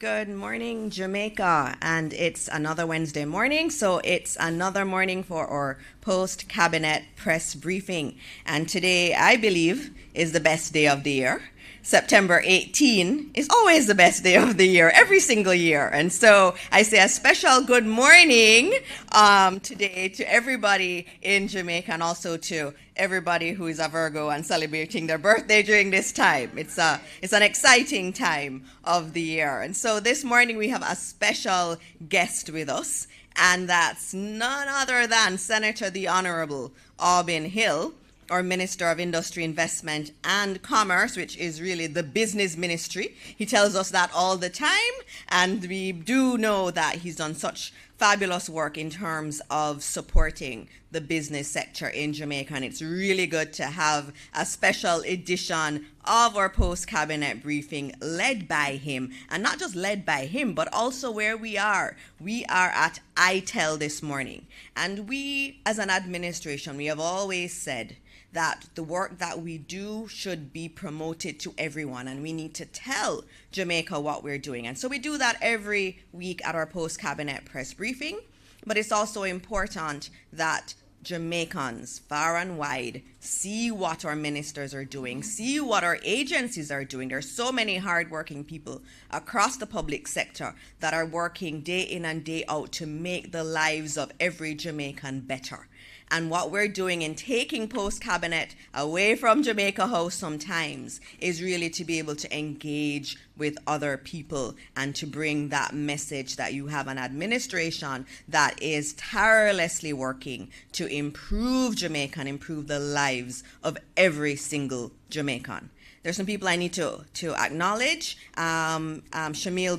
Good morning, Jamaica. And it's another Wednesday morning, so it's another morning for our post-cabinet press briefing. And today, I believe, is the best day of the year. September 18 is always the best day of the year, every single year. And so I say a special good morning today to everybody in Jamaica and also to everybody who is a Virgo and celebrating their birthday during this time. It's an exciting time of the year. And so this morning we have a special guest with us, and that's none other than Senator the Honorable Auburn Hill, our Minister of Industry, Investment and Commerce, which is really the business ministry. He tells us that all the time, and we do know that he's done such fabulous work in terms of supporting the business sector in Jamaica, and it's really good to have a special edition of our post-cabinet briefing led by him, and not just led by him, but also where we are. We are at ITEL this morning, and we, as an administration, we have always said that the work that we do should be promoted to everyone, and we need to tell Jamaica what we're doing. And so we do that every week at our post-cabinet press briefing, but it's also important that Jamaicans far and wide see what our ministers are doing, see what our agencies are doing. There's so many hardworking people across the public sector that are working day in and day out to make the lives of every Jamaican better. And what we're doing in taking post-cabinet away from Jamaica House sometimes is really to be able to engage with other people and to bring that message that you have an administration that is tirelessly working to improve Jamaica and improve the lives of every single Jamaican. There's some people I need to acknowledge. Shamil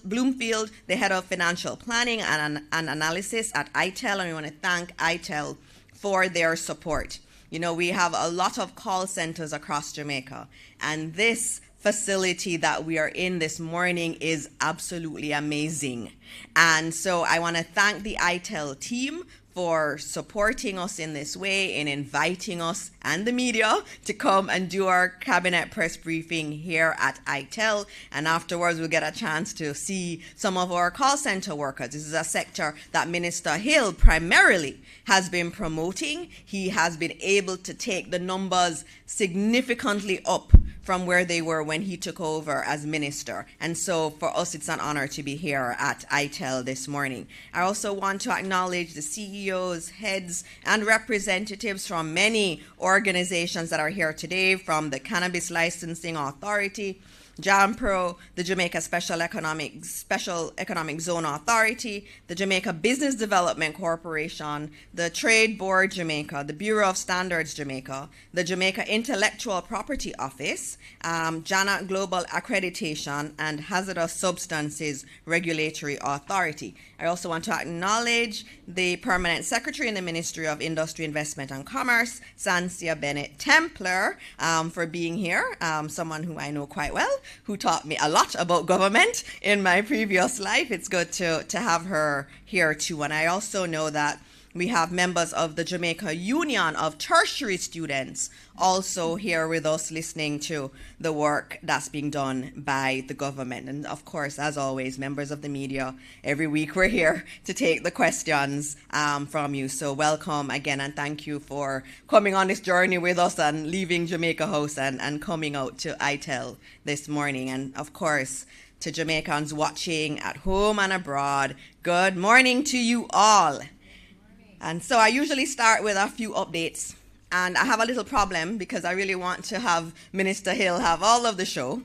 Bloomfield, the head of financial planning and analysis at ITEL, and we want to thank ITEL for their support. You know, we have a lot of call centers across Jamaica, and this facility that we are in this morning is absolutely amazing. And so I want to thank the ITEL team for supporting us in this way, in inviting us and the media to come and do our cabinet press briefing here at ITEL. And afterwards, we'll get a chance to see some of our call center workers. This is a sector that Minister Hill primarily has been promoting. He has been able to take the numbers significantly up from where they were when he took over as minister. And so for us, it's an honor to be here at ITEL this morning. I also want to acknowledge the CEOs, heads, and representatives from many organizations that are here today, from the Cannabis Licensing Authority, JAMPRO, the Jamaica Special Economic Zone Authority, the Jamaica Business Development Corporation, the Trade Board Jamaica, the Bureau of Standards Jamaica, the Jamaica Intellectual Property Office, JANA Global Accreditation, and Hazardous Substances Regulatory Authority. I also want to acknowledge the Permanent Secretary in the Ministry of Industry, Investment and Commerce, Sancia Bennett Templer, for being here, someone who I know quite well, who taught me a lot about government in my previous life. It's good to have her here too. And I also know that we have members of the Jamaica Union of Tertiary Students also here with us listening to the work that's being done by the government. And of course, as always, members of the media, every week we're here to take the questions from you. So welcome again, and thank you for coming on this journey with us and leaving Jamaica House and coming out to ITEL this morning. And of course, to Jamaicans watching at home and abroad, good morning to you all. And so I usually start with a few updates, and I have a little problem because I really want to have Minister Hill have all of the show,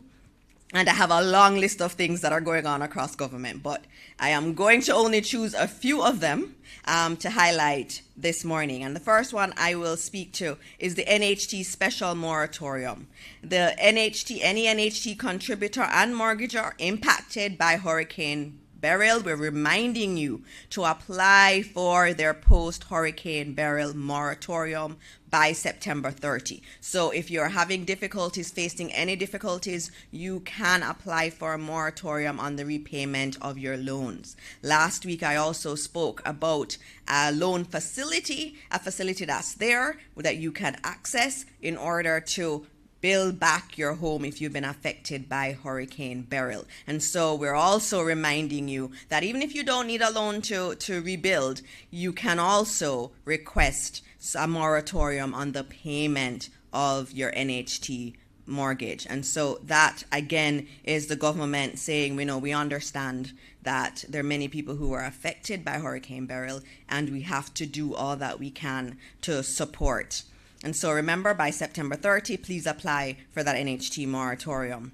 and I have a long list of things that are going on across government, but I am going to only choose a few of them to highlight this morning. And the first one I will speak to is the NHT special moratorium. The NHT, any NHT contributor and mortgager impacted by Hurricane Beryl, we're reminding you to apply for their post-Hurricane Beryl moratorium by September 30. So if you're having difficulties, facing any difficulties, you can apply for a moratorium on the repayment of your loans. Last week, I also spoke about a loan facility, a facility that's there that you can access in order to build back your home if you've been affected by Hurricane Beryl. And so we're also reminding you that even if you don't need a loan to rebuild, you can also request a moratorium on the payment of your NHT mortgage. And so that, again, is the government saying, we understand that there are many people who are affected by Hurricane Beryl, and we have to do all that we can to support. And so remember, by September 30, please apply for that NHT moratorium.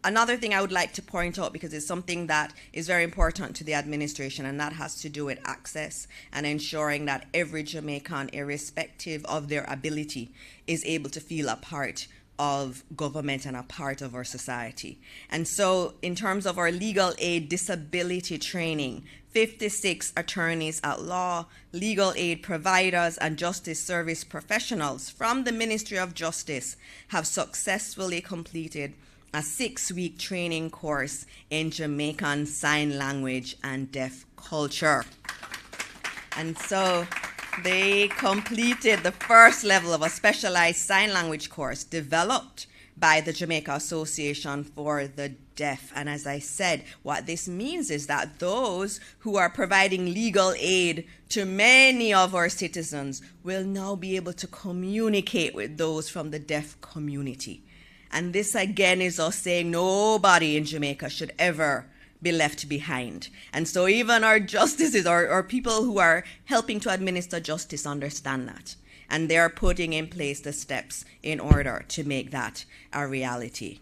Another thing I would like to point out, because it's something that is very important to the administration, and that has to do with access and ensuring that every Jamaican, irrespective of their ability, is able to feel a part of government and a part of our society. And so in terms of our legal aid disability training, 56 attorneys at law, legal aid providers, and justice service professionals from the Ministry of Justice have successfully completed a 6-week training course in Jamaican Sign Language and Deaf Culture. And so they completed the first level of a specialized sign language course developed by the Jamaica Association for the Deaf. And as I said, what this means is that those who are providing legal aid to many of our citizens will now be able to communicate with those from the deaf community. And this again is us saying nobody in Jamaica should ever be left behind. And so even our justices or people who are helping to administer justice understand that. And they're putting in place the steps in order to make that a reality.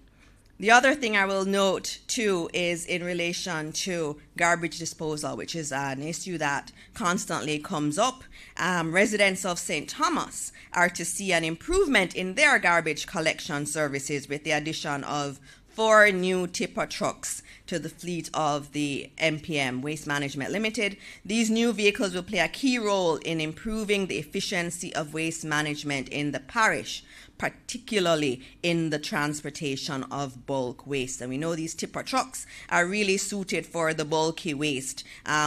The other thing I will note, too, is in relation to garbage disposal, which is an issue that constantly comes up. Residents of St. Thomas are to see an improvement in their garbage collection services with the addition of 4 new tipper trucks to the fleet of the MPM, Waste Management Limited. These new vehicles will play a key role in improving the efficiency of waste management in the parish, particularly in the transportation of bulk waste. And we know these tipper trucks are really suited for the bulky waste,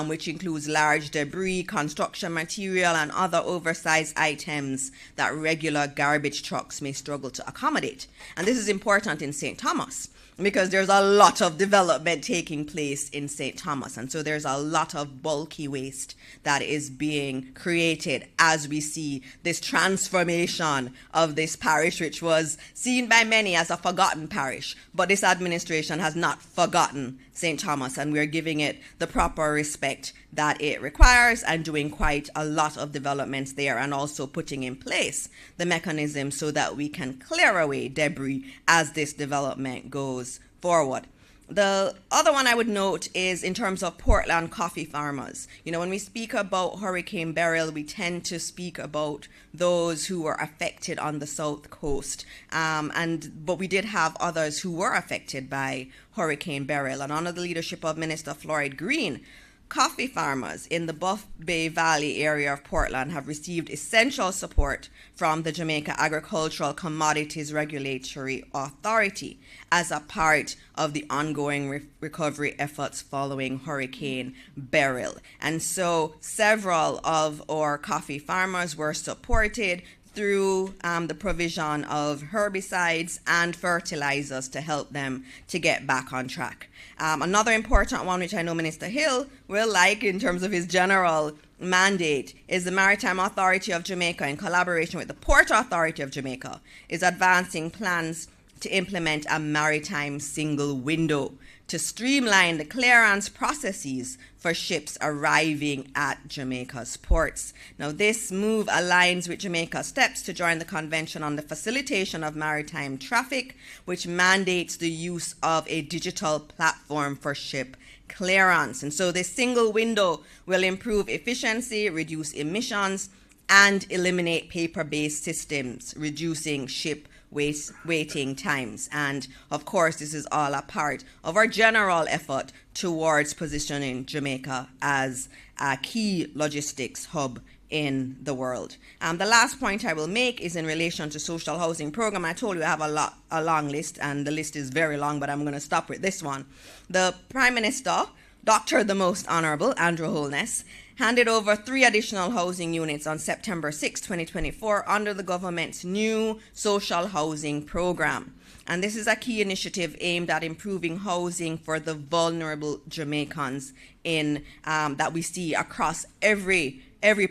which includes large debris, construction material, and other oversized items that regular garbage trucks may struggle to accommodate. And this is important in St. Thomas, because there's a lot of development taking place in St. Thomas. And so there's a lot of bulky waste that is being created as we see this transformation of this parish, which was seen by many as a forgotten parish. But this administration has not forgotten St. Thomas, and we're giving it the proper respect that it requires and doing quite a lot of developments there, and also putting in place the mechanism so that we can clear away debris as this development goes forward. The other one I would note is in terms of Portland coffee farmers. When we speak about Hurricane Beryl, we tend to speak about those who were affected on the south coast. But we did have others who were affected by Hurricane Beryl. And under the leadership of Minister Floyd Green, coffee farmers in the Buff Bay Valley area of Portland have received essential support from the Jamaica Agricultural Commodities Regulatory Authority as a part of the ongoing recovery efforts following Hurricane Beryl. And so several of our coffee farmers were supported through the provision of herbicides and fertilizers to help them to get back on track. Another important one, which I know Minister Hill will like in terms of his general mandate, is the Maritime Authority of Jamaica, in collaboration with the Port Authority of Jamaica, is advancing plans to implement a maritime single window to streamline the clearance processes for ships arriving at Jamaica's ports. Now, this move aligns with Jamaica's steps to join the Convention on the Facilitation of Maritime Traffic, which mandates the use of a digital platform for ship clearance. And so this single window will improve efficiency, reduce emissions, and eliminate paper-based systems, reducing ship waiting times. And of course, this is all a part of our general effort towards positioning Jamaica as a key logistics hub in the world. The last point I will make is in relation to social housing program. I told you I have a long list, and the list is very long, but I'm going to stop with this one. The Prime Minister Dr. the Most Honorable Andrew Holness handed over 3 additional housing units on September 6, 2024 under the government's new social housing program. And this is a key initiative aimed at improving housing for the vulnerable Jamaicans that we see across every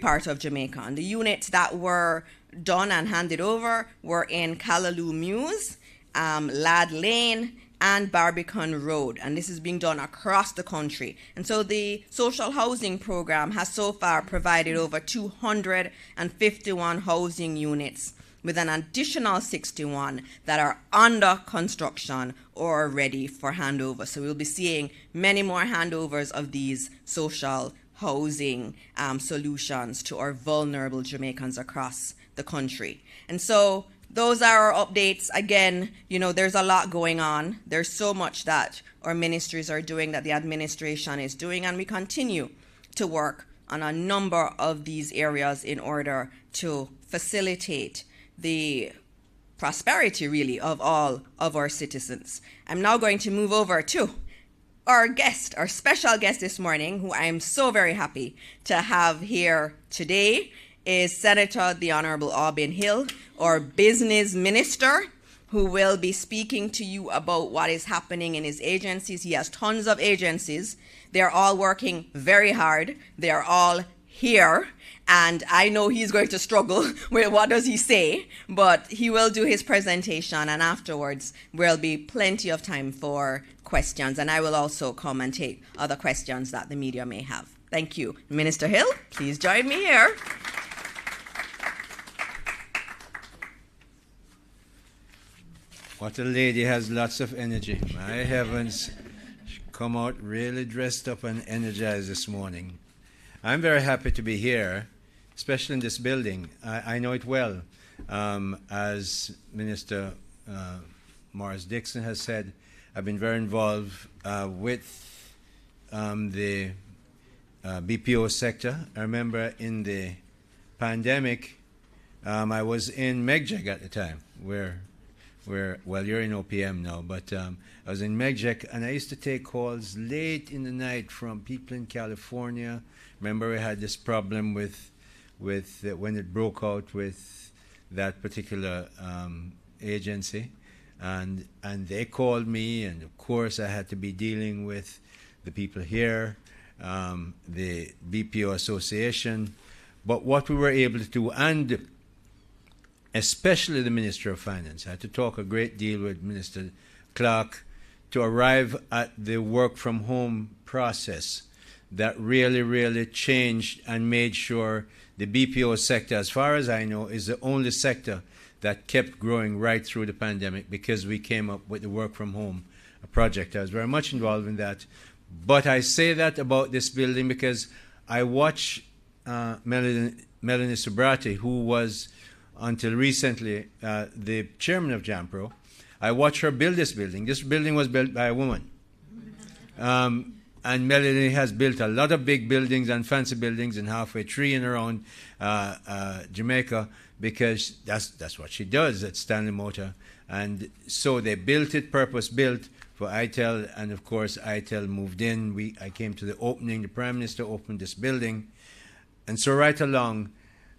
part of Jamaica. And the units that were done and handed over were in Callaloo Mews, Lad Lane, and Barbican Road, and this is being done across the country. And so the social housing program has so far provided over 251 housing units, with an additional 61 that are under construction or ready for handover. So we'll be seeing many more handovers of these social housing solutions to our vulnerable Jamaicans across the country. And so those are our updates. Again, there's a lot going on. There's so much that our ministries are doing, that the administration is doing, and we continue to work on a number of these areas in order to facilitate the prosperity, really, of all of our citizens. I'm now going to move over to our guest, our special guest this morning, who I am so very happy to have here today, is Senator the Honorable Aubin Hill, our business minister, who will be speaking to you about what is happening in his agencies. He has tons of agencies. They're all working very hard. They're all here. And I know he's going to struggle with what does he say, but he will do his presentation, and afterwards there'll be plenty of time for questions. And I will also come and take other questions that the media may have. Thank you. Minister Hill, please join me here. What a lady, has lots of energy. My heavens, she come out really dressed up and energized this morning. I'm very happy to be here, especially in this building. I know it well. As Minister Morris Dixon has said, I've been very involved with the BPO sector. I remember in the pandemic, I was in MEGJEC at the time, where well, you're in OPM now, but I was in MEGJEC, and I used to take calls late in the night from people in California. Remember, we had this problem with when it broke out with that particular agency, and they called me, and of course I had to be dealing with the people here, the BPO Association. But what we were able to do, and especially the Minister of Finance, I had to talk a great deal with Minister Clark to arrive at the work from home process that really, really changed and made sure the BPO sector, as far as I know, is the only sector that kept growing right through the pandemic, because we came up with the work from home project. I was very much involved in that. But I say that about this building because I watch Melanie Subrati, who was until recently the chairman of JAMPRO. I watched her build this building. This building was built by a woman. And Melanie has built a lot of big buildings and fancy buildings in halfway tree and around Jamaica, because that's what she does at Stanley Motor. And so they built it, purpose-built for ITEL, and of course ITEL moved in. I came to the opening. The Prime Minister opened this building. And so right along,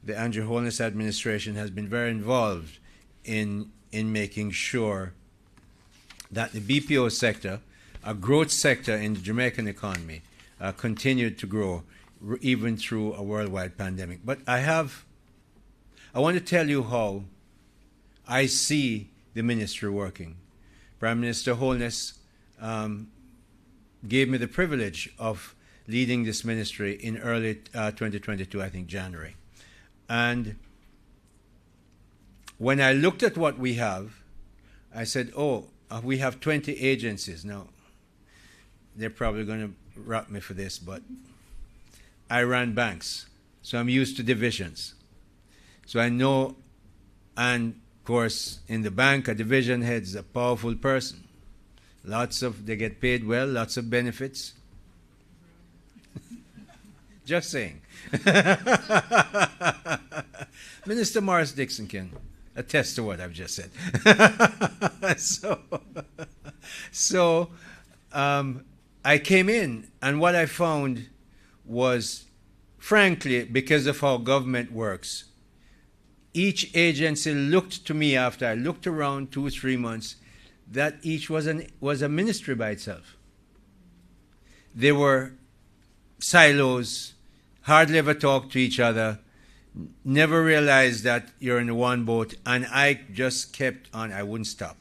the Andrew Holness administration has been very involved in making sure that the BPO sector, a growth sector in the Jamaican economy, continued to grow even through a worldwide pandemic. But I want to tell you how I see the ministry working. Prime Minister Holness gave me the privilege of leading this ministry in early 2022, I think January. And when I looked at what we have, I said, we have 20 agencies. Now, they're probably going to rap me for this, but I ran banks, so I'm used to divisions. So I know, and of course, in the bank, a division head's a powerful person. They get paid well, lots of benefits. Just saying. Minister Morris Dixon can attest to what I've just said. So I came in, and what I found was, frankly, because of how government works, each agency looked to me after I looked around 2 or 3 months, that each was a ministry by itself. They were silos, hardly ever talked to each other, never realized that you're in one boat, and I just kept on. I wouldn't stop.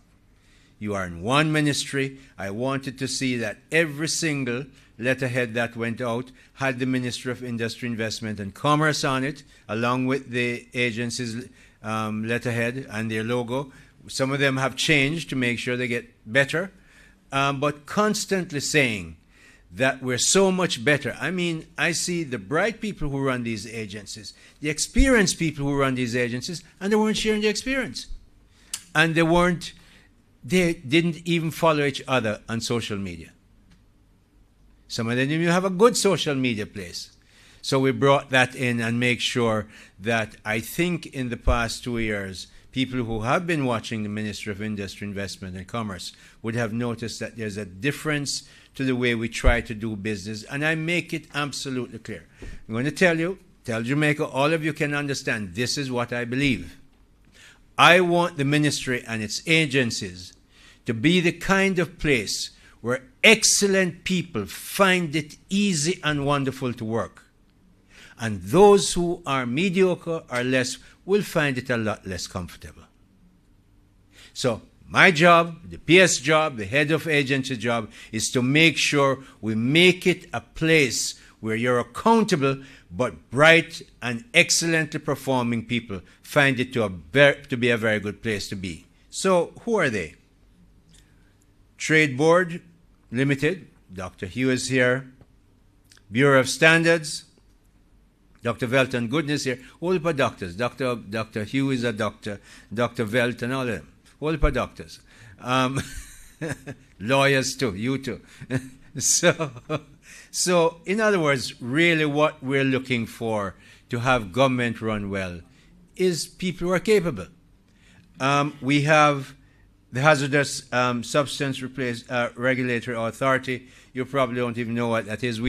You are in one ministry. I wanted to see that every single letterhead that went out had the Ministry of Industry, Investment and Commerce on it, along with the agency's letterhead and their logo. Some of them have changed to make sure they get better, but constantly saying that we're so much better. I mean, I see the bright people who run these agencies, the experienced people who run these agencies, and they weren't sharing the experience. And they didn't even follow each other on social media. Some of them didn't even have a good social media place. So we brought that in and make sure that, I think in the past 2 years, people who have been watching the Ministry of Industry, Investment and Commerce would have noticed that there's a difference to the way we try to do business, and I make it absolutely clear. I'm going to tell Jamaica, all of you can understand, this is what I believe. I want the ministry and its agencies to be the kind of place where excellent people find it easy and wonderful to work. And those who are mediocre or less will find it a lot less comfortable. So my job, the PS job, the head of agency job, is to make sure we make it a place where you're accountable, but bright and excellently performing people find it to be a very good place to be. So who are they? Trade Board Limited, Dr. Hugh is here. Bureau of Standards, Dr. Velton Goodness here. All of our doctors. Dr. Hugh is a doctor. Dr. Velton, all of them. All of our doctors. Lawyers too, you too. So, in other words, really what we're looking for to have government run well is people who are capable. We have the Hazardous Substance Regulatory Authority. You probably don't even know what that is.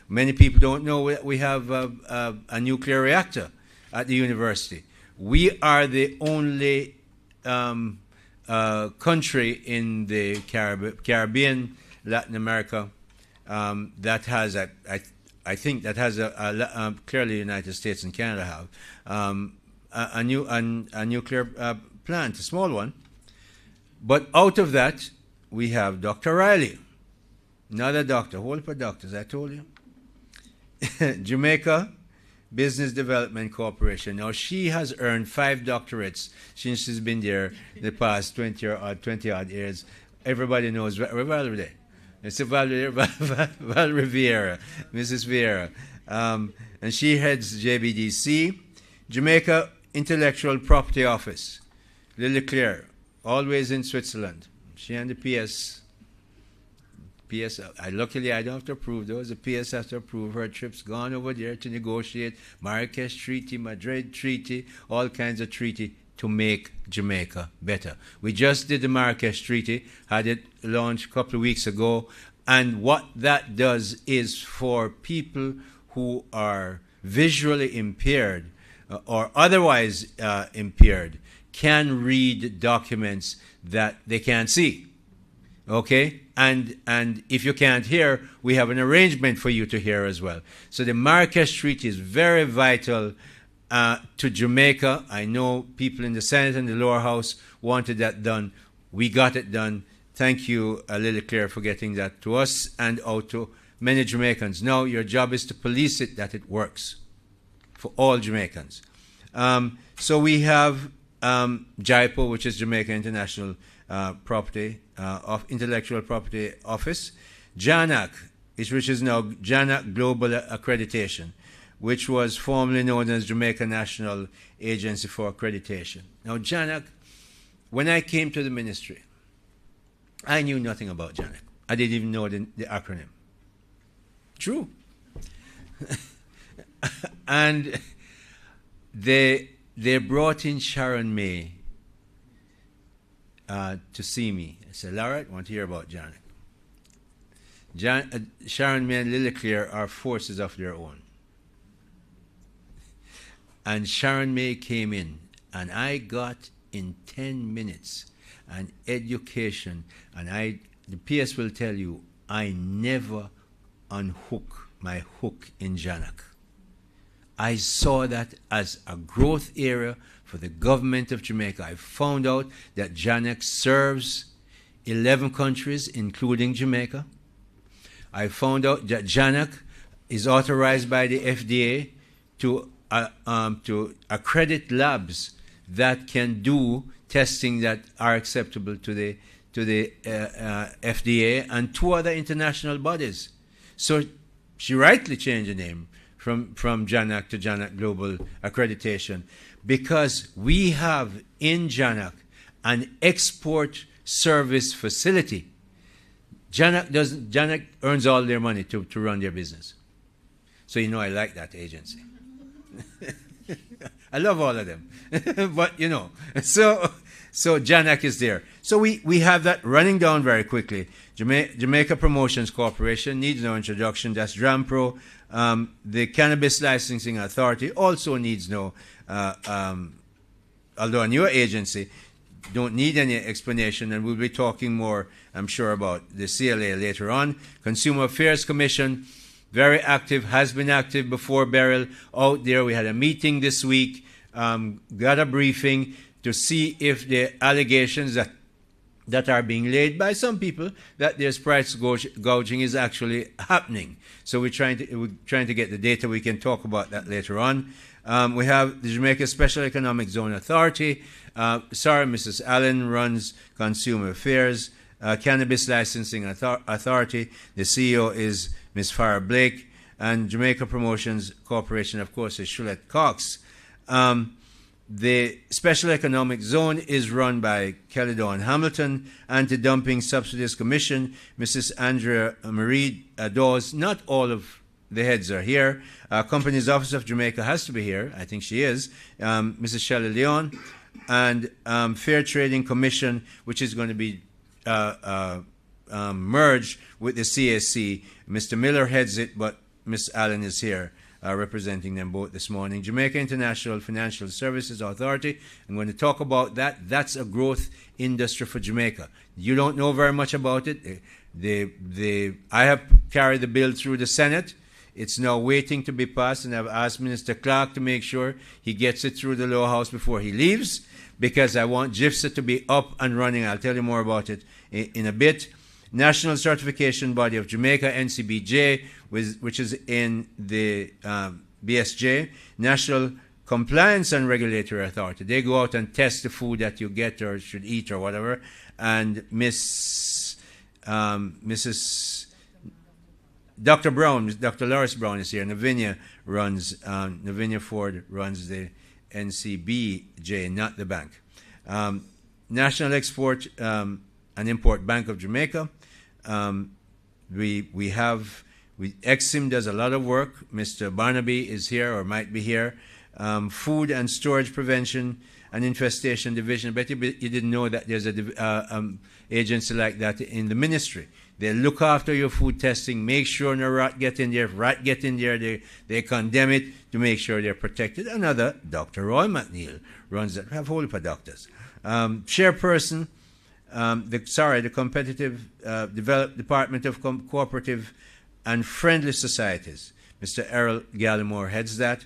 Many people don't know that we have a nuclear reactor at the university. We are the only country in the Caribbean, Latin America, that has clearly the United States and Canada have a nuclear plant, a small one. But out of that, we have Dr. Riley, another doctor, whole heap of doctors, I told you. Jamaica Business Development Corporation. Now, she has earned 5 doctorates since she's been there the past 20 odd years. Everybody knows Valerie. It's Valerie Vieira, Mrs. Vieira. And she heads JBDC. Jamaica Intellectual Property Office. Lily Claire, always in Switzerland. She and the PS, luckily I don't have to approve those. The PS has to approve her trips. Gone over there to negotiate Marrakesh Treaty, Madrid Treaty, all kinds of treaty to make Jamaica better. We just did the Marrakesh Treaty, had it launched a couple of weeks ago, and what that does is for people who are visually impaired or otherwise impaired can read documents that they can't see. Okay? And if you can't hear, we have an arrangement for you to hear as well. So the Marrakesh Treaty is very vital to Jamaica. I know people in the Senate and the lower house wanted that done. We got it done. Thank you, Lily Claire, for getting that to us and out to many Jamaicans. Now your job is to police it, that it works for all Jamaicans. So we have JIPO, which is Jamaica International Intellectual Property Office. JANAC, which is now JANAC Global Accreditation, which was formerly known as Jamaica National Agency for Accreditation. Now, JANAC, when I came to the ministry, I knew nothing about JANAC. I didn't even know the acronym. True. And they brought in Sharon May to see me. I said, Laura, I want to hear about JANAC. Sharon May and Lilliclear are forces of their own. And Sharon May came in, and I got in 10 minutes an education, and the PS will tell you, I never unhook my hook in JANAC. I saw that as a growth area for the government of Jamaica. I found out that JANAC serves 11 countries, including Jamaica. I found out that JANAC is authorized by the FDA to accredit labs that can do testing that are acceptable to the FDA and 2 other international bodies. So she rightly changed the name from JANAC to JANAC Global Accreditation, because we have in JANAC an export service facility. JANAC earns all their money to run their business. So you know I like that agency. I love all of them. But you know, so JANAC is there. So we have that running down very quickly. Jamaica Promotions Corporation needs no introduction. That's JAMPRO. The Cannabis Licensing Authority also needs no, although a new agency, don't need any explanation, and we'll be talking more, I'm sure, about the CLA later on. Consumer Affairs Commission, very active, has been active before Beryl out there. We had a meeting this week, got a briefing to see if the allegations that are being laid by some people that there's price gouging is actually happening. So we're trying to get the data. We can talk about that later on. We have the Jamaica Special Economic Zone Authority. Mrs. Allen runs Consumer Affairs. Cannabis Licensing Authority. The CEO is Ms. Farah Blake. And Jamaica Promotions Corporation, of course, is Shulette Cox. The Special Economic Zone is run by Kelly Dawn Hamilton. Anti-Dumping Subsidies Commission, Mrs. Andrea Marie Dawes. Not all of the heads are here. Companies Office of Jamaica has to be here. I think she is. Mrs. Shelley Leon. And Fair Trading Commission, which is going to be merged with the CSC. Mr. Miller heads it, but Ms. Allen is here representing them both this morning. Jamaica International Financial Services Authority. I'm going to talk about that. That's a growth industry for Jamaica. You don't know very much about it. I have carried the bill through the Senate. It's now waiting to be passed, and I've asked Minister Clark to make sure he gets it through the lower house before he leaves, because I want JISTV to be up and running. I'll tell you more about it in a bit. National Certification Body of Jamaica, NCBJ, which is in the BSJ. National Compliance and Regulatory Authority. They go out and test the food that you get or should eat or whatever. And Mrs. Dr. Brown, Dr. Loris Brown is here. Navinia Ford runs the NCBJ, not the bank. National Export and Import Bank of Jamaica. Exim does a lot of work. Mr. Barnaby is here or might be here. Food and Storage Prevention and Infestation Division. I bet you didn't know that there's an agency like that in the ministry. They look after your food testing, make sure no rat get in there. If rat get in there, they condemn it to make sure they're protected. Another, Dr. Roy McNeil, runs that. We have a whole heap of doctors. Chairperson, the Competitive Department of Cooperative and Friendly Societies. Mr. Errol Gallimore heads that.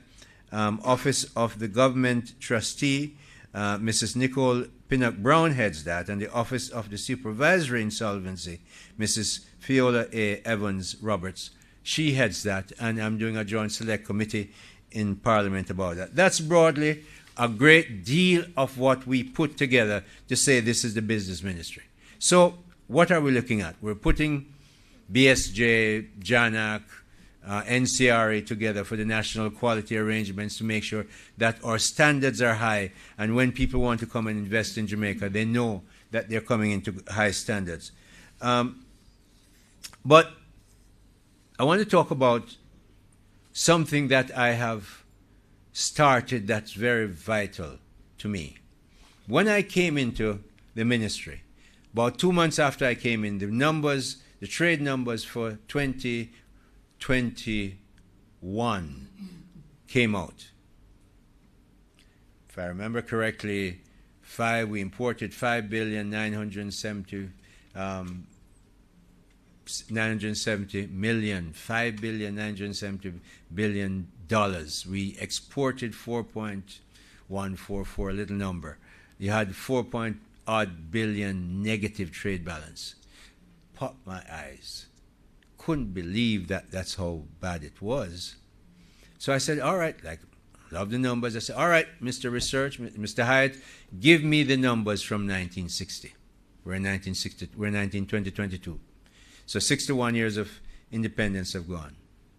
Office of the Government Trustee, Mrs. Nicole Pinnock Brown heads that, and the Office of the Supervisory Insolvency, Mrs. Fiola A. Evans Roberts, she heads that, and I'm doing a joint select committee in Parliament about that. That's broadly a great deal of what we put together to say this is the business ministry. So what are we looking at? We're putting BSJ, JANAC, NCRA together for the national quality arrangements to make sure that our standards are high, and when people want to come and invest in Jamaica, they know that they're coming into high standards. But I want to talk about something that I have started that's very vital to me. When I came into the ministry, about 2 months after I came in, the numbers the trade numbers for 2021 came out. If I remember correctly, we imported $5.970 billion. We exported 4.144, a little number. You had 4-odd billion negative trade balance. Popped my eyes. Couldn't believe that that's how bad it was. So I said, all right, love the numbers. I said, all right, Mr. Research, Mr. Hyatt, give me the numbers from 1960. We're in 2022. So 61 years of independence have gone.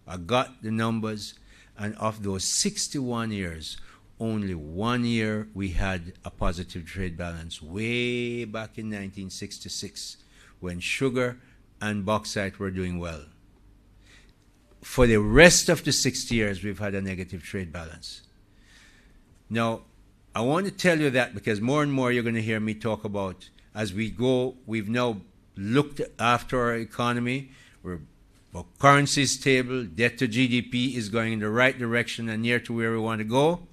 I got the numbers, and of those 61 years, only 1 year we had a positive trade balance, way back in 1966, when sugar and bauxite were doing well. For the rest of the 60 years, we've had a negative trade balance. Now, I want to tell you that because more and more you're going to hear me talk about, as we go, we've now looked after our economy. Our currency is stable, debt to GDP is going in the right direction and near to where we want to go.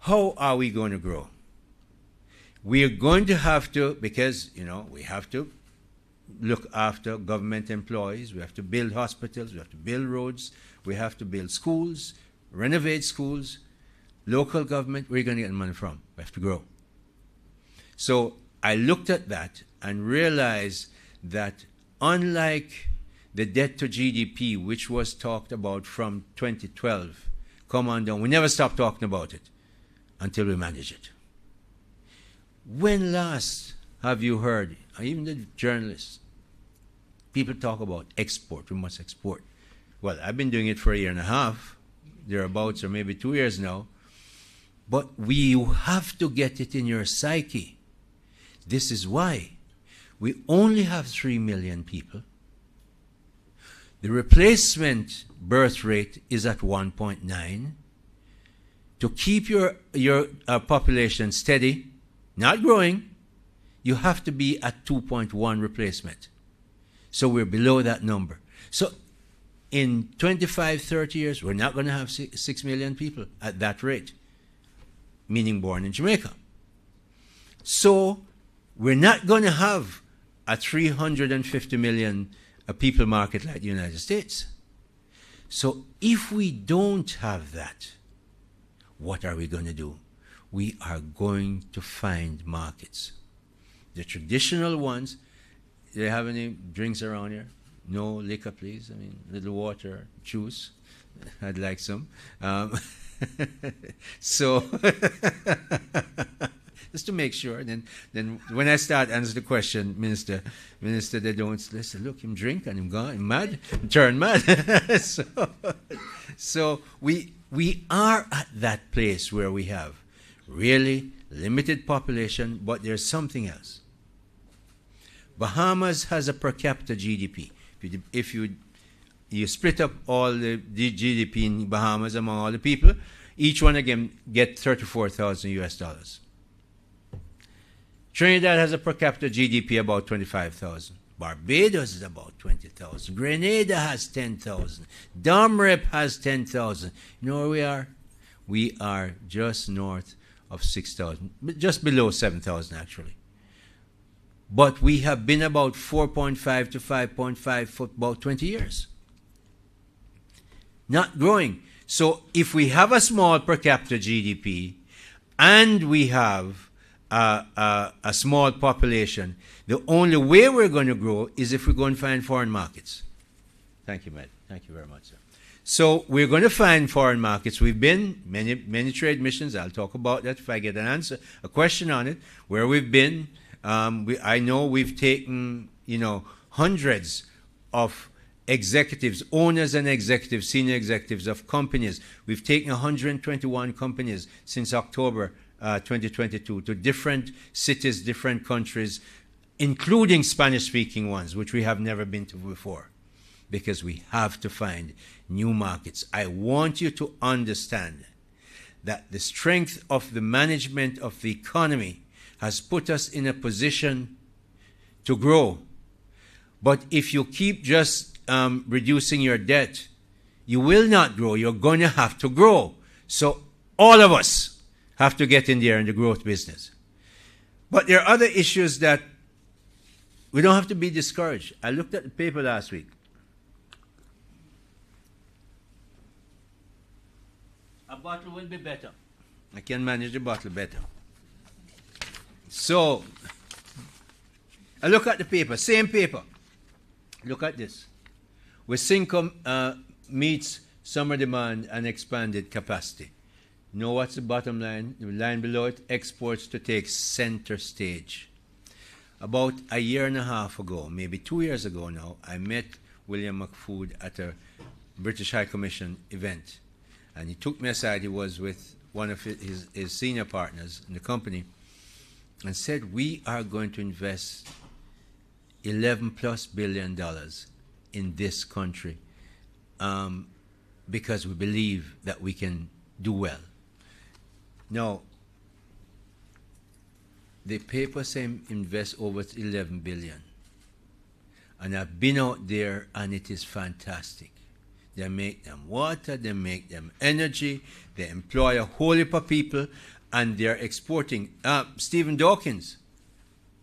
How are we going to grow? We are going to have to, because, we have to look after government employees, we have to build hospitals, we have to build roads, we have to build schools, renovate schools. Local government, where are you going to get the money from? We have to grow. So I looked at that and realized that unlike the debt to GDP, which was talked about from 2012, come on down, we never stopped talking about it until we manage it. When last have you heard, even the journalists, people talk about export, we must export. Well, I've been doing it for a year and a half, thereabouts, or maybe 2 years now, but you have to get it in your psyche. This is why we only have 3 million people. The replacement birth rate is at 1.9. To keep your population steady, not growing, you have to be at 2.1 replacement. So we're below that number. So in 25, 30 years, we're not going to have 6 million people at that rate, meaning born in Jamaica. So we're not going to have a 350 million people market like the United States. So if we don't have that, what are we going to do? We are going to find markets. The traditional ones, do they have any drinks around here? No liquor, please. I mean, little water, juice. I'd like some. So, just to make sure, then when I start answering the question, Minister, they don't listen. Look, him drink and him gone, him mad, turn mad. So we are at that place where we have really limited population, but there's something else. Bahamas has a per capita GDP. If you split up all the GDP in Bahamas among all the people, each one again get $34,000 US. Trinidad has a per capita GDP about 25,000. Barbados is about 20,000. Grenada has 10,000. Domrep has 10,000. You know where we are? We are just north of 6,000, just below 7,000 actually. But we have been about 4.5 to 5.5 for about 20 years. Not growing. So if we have a small per capita GDP and we have a small population, the only way we're going to grow is if we go and find foreign markets. Thank you, Matt. Thank you very much, sir. So we're going to find foreign markets. We've been many trade missions. I'll talk about that if I get an answer, a question on it. Where we've been, I know we've taken hundreds of executives, owners and executives, senior executives of companies. We've taken 121 companies since October 2022 to different cities, different countries, including Spanish-speaking ones, which we have never been to before, because we have to find new markets. I want you to understand that the strength of the management of the economy has put us in a position to grow. But if you keep just reducing your debt, you will not grow. You're going to have to grow. So all of us have to get in there in the growth business. But there are other issues that we don't have to be discouraged. I looked at the paper last week. A bottle will be better. I can manage the bottle better. So, I look at the paper, same paper. Look at this. Wisynco meets summer demand and expanded capacity. Know what's the bottom line? The line below it, exports to take center stage. About a year and a half ago, maybe 2 years ago now, I met William McFood at a British High Commission event. And he took me aside. He was with one of his senior partners in the company and said, we are going to invest $11+ billion in this country because we believe that we can do well. Now, the paper saying invest over 11 billion. And I've been out there and it is fantastic. They make them water, they make them energy, they employ a whole heap of people, and they're exporting. Stephen Dawkins,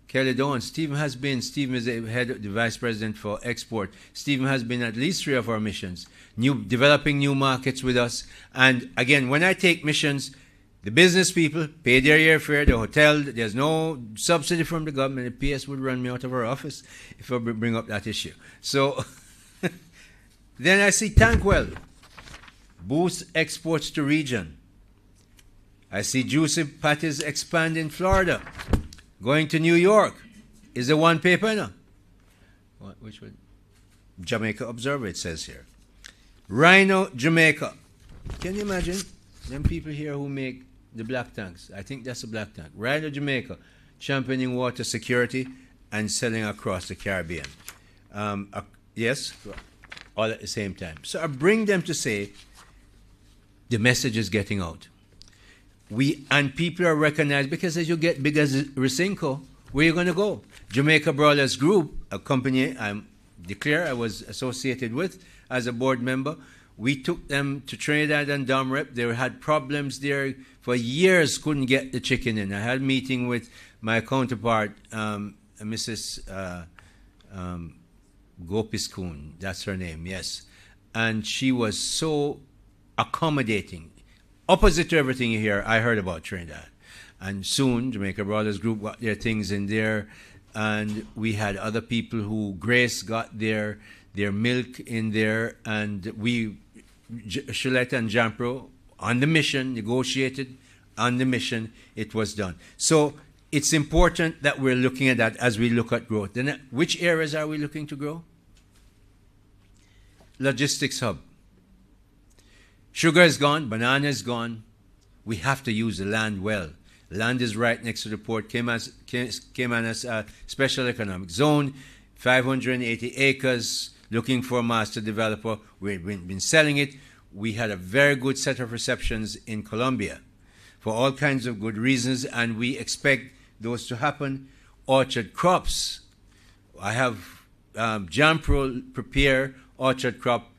Kelly Dawn, Stephen is the head of the vice president for export. Stephen has been at least 3 of our missions, developing new markets with us. And again, when I take missions, the business people pay their airfare, the hotel, there's no subsidy from the government. The PS would run me out of our office if I bring up that issue. So then I see Tankwell, boost exports to region. I see Juicy Patties expand in Florida. Going to New York. Is there one paper now? Which one? Jamaica Observer, it says here. Rhino, Jamaica. Can you imagine? Them people here who make the black tanks. I think that's a black tank. Rhino, Jamaica. Championing water security and selling across the Caribbean. Yes, all at the same time. So I bring them to say the message is getting out. And people are recognized because as you get big as Wisynco, where are you going to go? Jamaica Brawlers Group, a company I was associated with as a board member. We took them to Trinidad and Domrep. They had problems there for years, couldn't get the chicken in. I had a meeting with my counterpart, Mrs. Gopiskun, that's her name, yes. And she was so accommodating. Opposite to everything you hear, I heard about Trinidad. And soon, Jamaica Brothers Group got their things in there, and we had other people who, Grace got their milk in there, and we, Shaletta and Jampro, on the mission, negotiated on the mission, it was done. So it's important that we're looking at that as we look at growth. Then, which areas are we looking to grow? Logistics hub. Sugar is gone, banana is gone. We have to use the land well. Land is right next to the port. Came as a special economic zone, 580 acres, looking for a master developer. We've been selling it. We had a very good set of receptions in Colombia for all kinds of good reasons, and we expect those to happen. Orchard crops. I have Jampro prepare orchard crop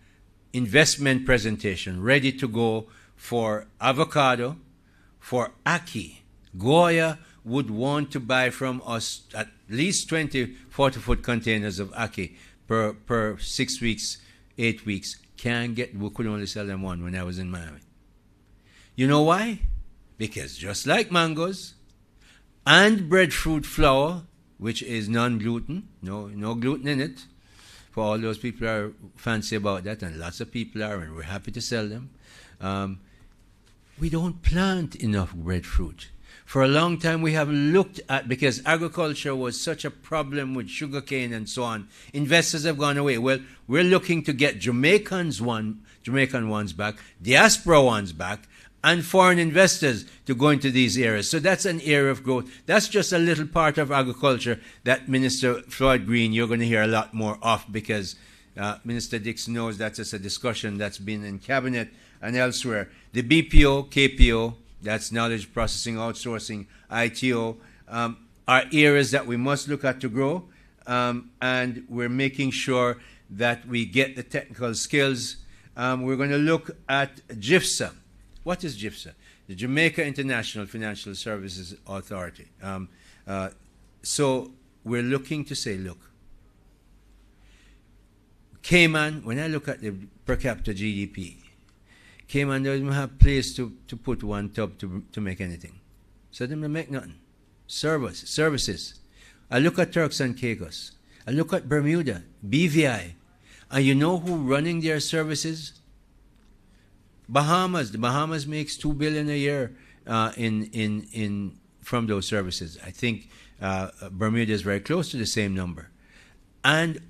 investment presentation ready to go for avocado, for ackee. Goya would want to buy from us at least 20 40-foot containers of ackee per 6 weeks, 8 weeks. We could only sell them one when I was in Miami. You know why? Because just like mangoes and breadfruit flour, which is non-gluten, no gluten in it, for all those people who are fancy about that, and lots of people are, and we're happy to sell them. We don't plant enough breadfruit. For a long time, we have looked at, because agriculture was such a problem with sugarcane and so on, investors have gone away. Well, we're looking to get Jamaican ones back, diaspora ones back, and foreign investors to go into these areas. So that's an area of growth. That's just a little part of agriculture that Minister Floyd Green, you're going to hear a lot more of, because Minister Dixon knows that's just a discussion that's been in Cabinet and elsewhere. The BPO, KPO, that's knowledge processing, outsourcing, ITO, are areas that we must look at to grow. and we're making sure that we get the technical skills. We're going to look at JISTV. What is JISTV? The Jamaica International Financial Services Authority. So we're looking to say, look, Cayman, when I look at the per capita GDP, Cayman doesn't have a place to put one tub to make anything. So they don't make nothing. Services. I look at Turks and Caicos. I look at Bermuda, BVI. And you know who running their services? Bahamas. The Bahamas makes $2 billion a year from those services. I think Bermuda is very close to the same number. And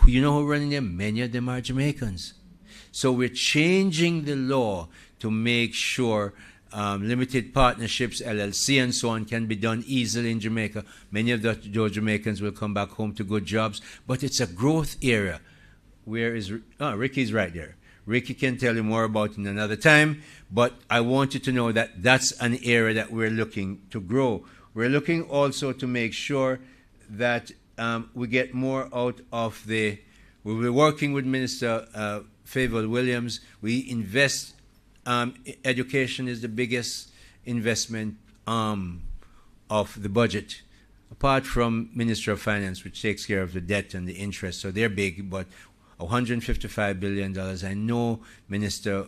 you know who running them? Many of them are Jamaicans. So we're changing the law to make sure limited partnerships, LLC, and so on can be done easily in Jamaica. Many of those Jamaicans will come back home to good jobs, but it's a growth area. Where is Ricky's right there. Ricky can tell you more about it in another time, but I want you to know that that's an area that we're looking to grow. We're looking also to make sure that we get more out of the. We'll be working with Minister Favour Williams. We invest. Education is the biggest investment of the budget, apart from Minister of Finance, which takes care of the debt and the interest. So they're big, but $155 billion. I know Minister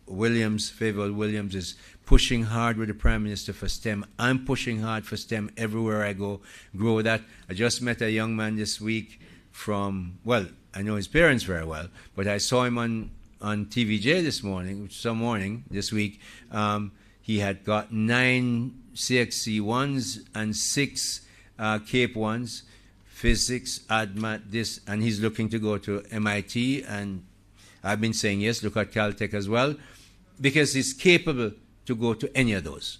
Williams, Favour Williams, is pushing hard with the Prime Minister for STEM. I'm pushing hard for STEM everywhere I go, grow that. I just met a young man this week from, well, I know his parents very well, but I saw him on TVJ this week. He had got 9 CXC 1s and 6 CAPE 1s, physics, ADMAT, this, and he's looking to go to MIT, and I've been saying yes, look at Caltech as well, because he's capable to go to any of those.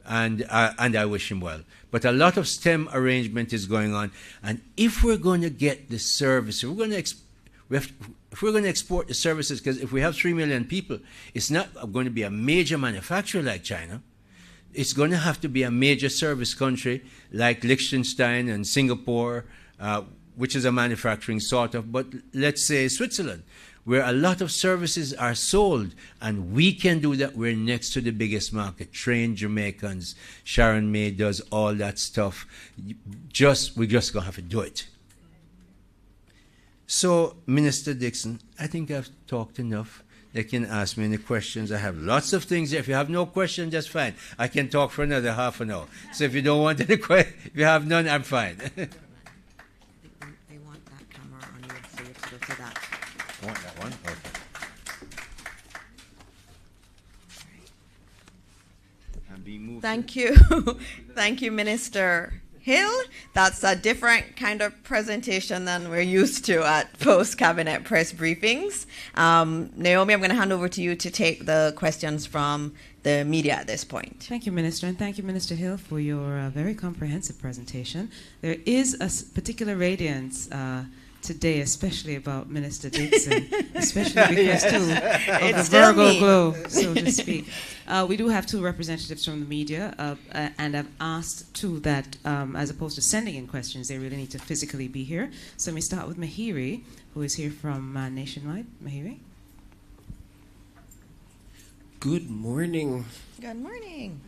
And I wish him well. But a lot of STEM arrangement is going on, and if we're going to get the service, if we're going to export the services, because if we have 3 million people, it's not going to be a major manufacturer like China. It's going to have to be a major service country like Liechtenstein and Singapore, which is a manufacturing sort of, but let's say Switzerland, where a lot of services are sold, and we can do that. We're next to the biggest market. Trained Jamaicans, Sharon May does all that stuff. We're just going to have to do it. So, Minister Dixon, I think I've talked enough. They can ask me any questions. I have lots of things. If you have no questions, that's fine. I can talk for another half an hour. So if you don't want any questions, if you have none, I'm fine. They want that camera on you, so you have to go to that. I want that one? Okay. I'm being moved. Thank you. Thank you, Minister Hill. That's a different kind of presentation than we're used to at post-cabinet press briefings. Naomi, I'm going to hand over to you to take the questions from the media at this point. Thank you, Minister, and thank you, Minister Hill, for your very comprehensive presentation. There is a particular radiance today, especially about Minister Dixon, especially because, too, of the Virgo glow, so to speak. We do have 2 representatives from the media, and I've asked, too, that as opposed to sending in questions, they really need to physically be here. So let me start with Mahiri, who is here from Nationwide. Mahiri? Good morning. Good morning.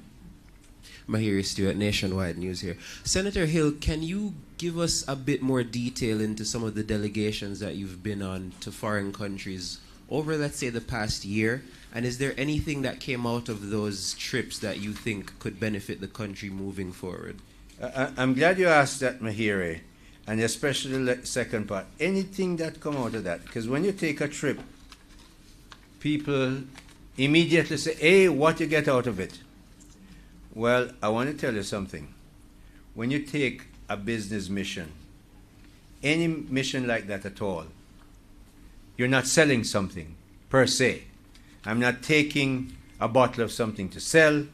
Mahiri Stewart, Nationwide News here. Senator Hill, can you give us a bit more detail into some of the delegations that you've been on to foreign countries over, let's say, the past year? And is there anything that came out of those trips that you think could benefit the country moving forward? I'm glad you asked that, Mahiri, and especially the second part. Anything that come out of that, because when you take a trip, people immediately say, hey, what you get out of it? Well, I want to tell you something. When you take a business mission, any mission like that at all, you're not selling something per se. I'm not taking a bottle of something to sell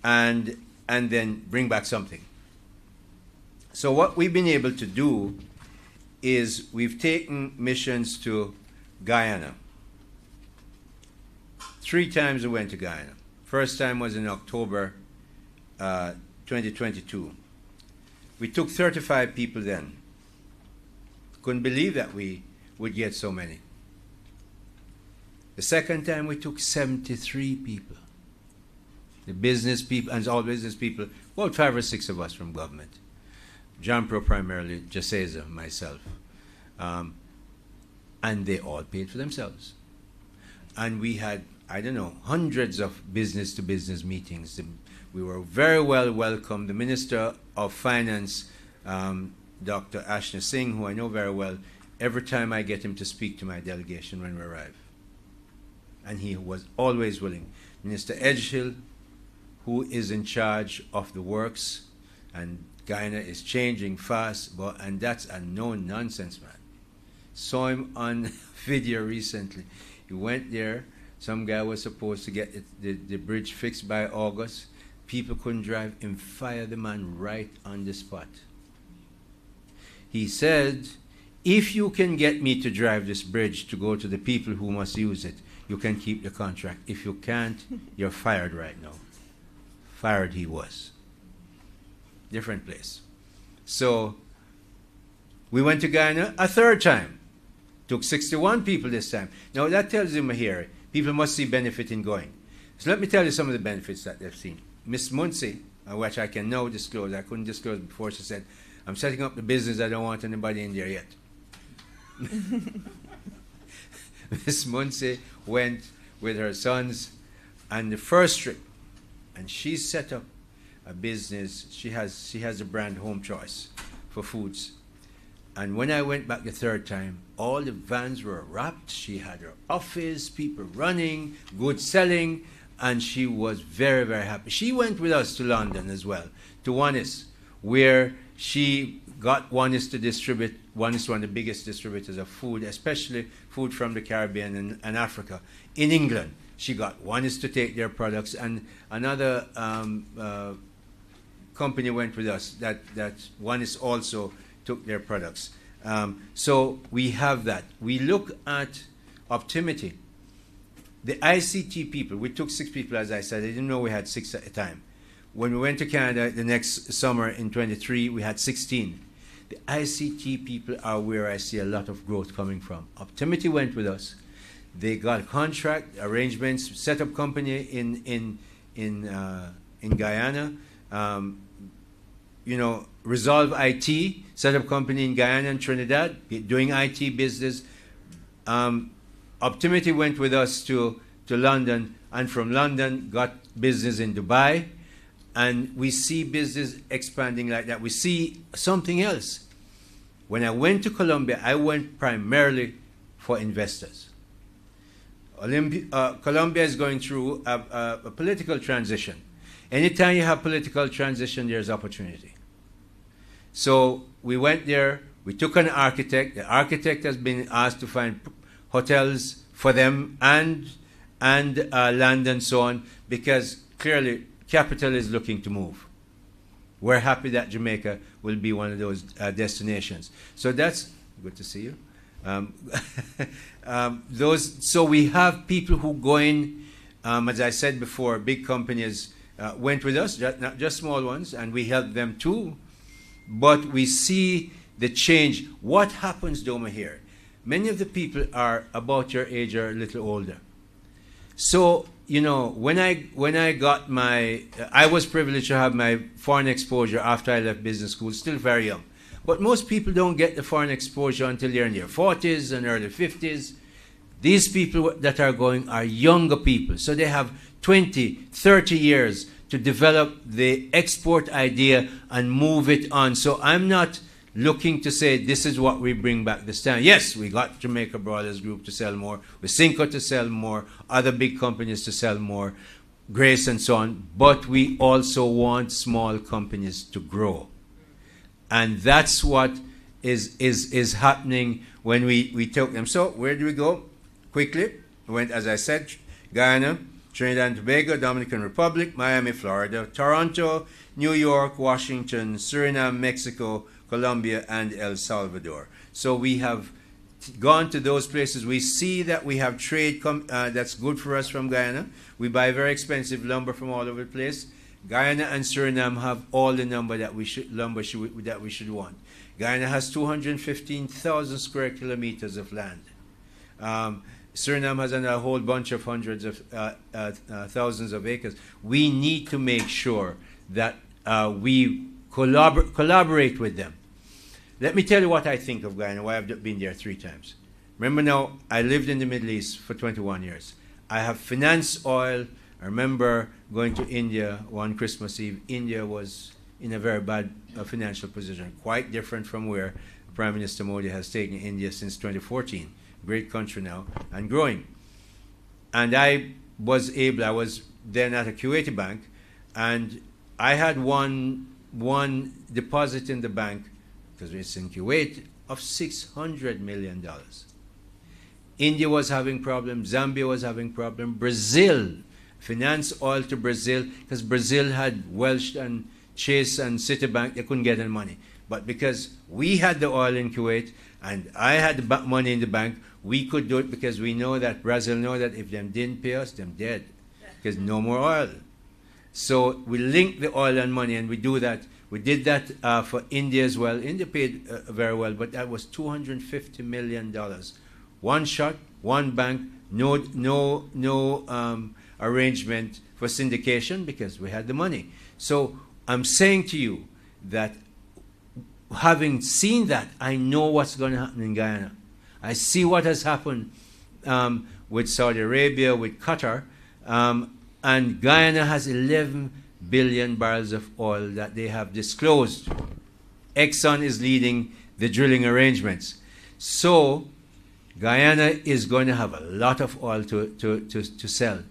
and then bring back something. So what we've been able to do is we've taken missions to Guyana. 3 times we went to Guyana. First time was in October 2022. We took 35 people then. Couldn't believe that we would get so many. The second time we took 73 people. The business people, and all business people, about 5 or 6 of us from government. John Pro primarily, Jaseza, myself. And they all paid for themselves. And we had, I don't know, hundreds of business-to-business meetings. We were very well welcomed. The Minister of Finance, Dr. Ashna Singh, who I know very well, every time I get him to speak to my delegation when we arrive. And he was always willing. Minister Edgehill, who is in charge of the works, and Guyana is changing fast, and that's a no-nonsense man. Saw him on video recently. He went there. Some guy was supposed to get the bridge fixed by August. People couldn't drive and fired the man right on the spot. He said, if you can get me to drive this bridge to go to the people who must use it, you can keep the contract. If you can't, you're fired right now. Fired he was. Different place. So we went to Guyana a third time. Took 61 people this time. Now that tells you, Mahiri, people must see benefit in going. So let me tell you some of the benefits that they've seen. Miss Muncie, which I can now disclose, I couldn't disclose before, she said, I'm setting up the business, I don't want anybody in there yet. Miss Muncie went with her sons on the first trip, and she set up a business. She has a brand Home Choice for foods. And when I went back the third time, all the vans were wrapped. She had her office, people running, goods selling, and she was very, very happy. She went with us to London as well, to Wanis, where she got Wanis to distribute. Wanis is one of the biggest distributors of food, especially food from the Caribbean and Africa. In England, she got Wanis to take their products, and another company went with us that Wanis also took their products. So we have that. We look at Optimity. The ICT people, we took 6 people, as I said. I didn't know we had 6 at a time. When we went to Canada the next summer in 23, we had 16. The ICT people are where I see a lot of growth coming from. Optimity went with us. They got contract arrangements, set up company in Guyana. Resolve IT, set up company in Guyana and Trinidad, doing IT business. Optimity went with us to London, and from London got business in Dubai. And we see business expanding like that. We see something else. When I went to Colombia, I went primarily for investors. Colombia is going through a political transition. Anytime you have political transition, there's opportunity. So we went there. We took an architect. The architect has been asked to find hotels for them and land and so on, because clearly capital is looking to move. We're happy that Jamaica will be one of those destinations. So that's good to see you. So we have people who go in, as I said before, big companies went with us, not just small ones, and we help them too. But we see the change. What happens, Doma, here? Many of the people are about your age or a little older. So, when I got I was privileged to have my foreign exposure after I left business school, still very young. But most people don't get the foreign exposure until they're in their 40s and early 50s. These people that are going are younger people. So they have 20, 30 years to develop the export idea and move it on. So I'm not looking to say this is what we bring back this time. Yes, we got Jamaica Brothers Group to sell more, with Cinco to sell more, other big companies to sell more, Grace and so on, but we also want small companies to grow. And that's what is happening when we took them. So where do we go? Quickly, we went, as I said, Guyana, Trinidad and Tobago, Dominican Republic, Miami, Florida, Toronto, New York, Washington, Suriname, Mexico, Colombia, and El Salvador. So we have gone to those places. We see that we have trade that's good for us from Guyana. We buy very expensive lumber from all over the place. Guyana and Suriname have all the lumber that we should want. Guyana has 215,000 square kilometers of land. Suriname has a whole bunch of hundreds of thousands of acres. We need to make sure that we collaborate with them. Let me tell you what I think of Guyana, why I've been there 3 times. Remember now, I lived in the Middle East for 21 years. I have financed oil. I remember going to India one Christmas Eve. India was in a very bad financial position, quite different from where Prime Minister Modi has taken India since 2014. Great country now and growing. And I was then at a Kuwaiti bank, and I had one deposit in the bank, because it's in Kuwait, of $600 million. India was having problems, Zambia was having problems, Brazil, financed oil to Brazil, because Brazil had Welsh and Chase and Citibank, they couldn't get any money. But because we had the oil in Kuwait, and I had the money in the bank, we could do it, because we know that Brazil know that if them didn't pay us, them dead, because no more oil. So we linked the oil and money, and we do that. We did that for India as well. India paid very well, but that was $250 million. One shot, one bank, no arrangement for syndication, because we had the money. So I'm saying to you that having seen that, I know what's going to happen in Guyana. I see what has happened with Saudi Arabia, with Qatar, and Guyana has 11 billion barrels of oil that they have disclosed. Exxon is leading the drilling arrangements. So Guyana is going to have a lot of oil to sell.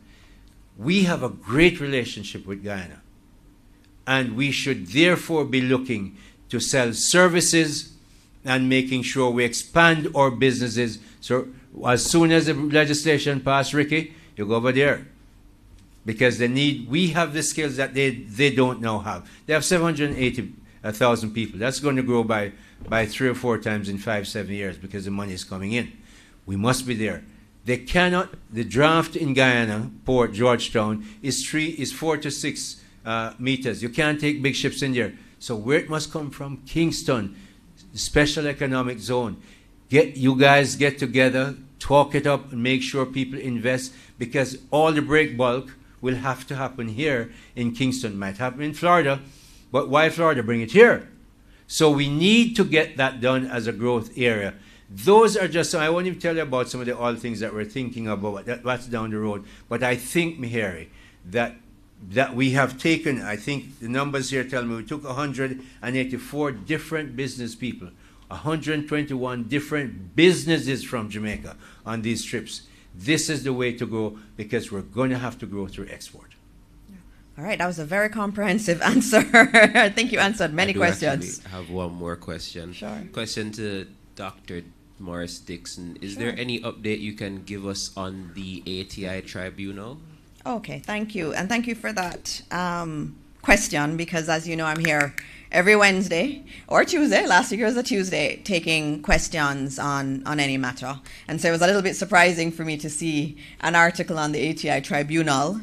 We have a great relationship with Guyana, and we should therefore be looking to sell services and making sure we expand our businesses. So as soon as the legislation passes, Ricky, you go over there. Because we have the skills that they don't now have. They have 780,000 people. That's going to grow by 3 or 4 times in 5-7 years, because the money is coming in. We must be there. They cannot, the draft in Guyana, Port Georgetown, is 4 to 6 meters. You can't take big ships in there. So where it must come from? Kingston, Special Economic Zone. You guys get together, talk it up, and make sure people invest, because all the break bulk will have to happen here in Kingston. Might happen in Florida, but why Florida? Bring it here. So we need to get that done as a growth area. Those are just, I won't even tell you about some of the oil things that we're thinking about, that's down the road. But I think, Mihari, that we have taken, I think the numbers here tell me we took 184 different business people, 121 different businesses from Jamaica on these trips. This is the way to go, because we're going to have to grow through export. All right, that was a very comprehensive answer. I think you answered many questions. I have one more question. Sure. Question to Dr. Morris Dixon. Is Sure. there any update you can give us on the ATI Tribunal? Okay, thank you. And thank you for that question, because as you know, I'm here every Wednesday or Tuesday. Last year was a Tuesday, taking questions on any matter. And so it was a little bit surprising for me to see an article on the ATI Tribunal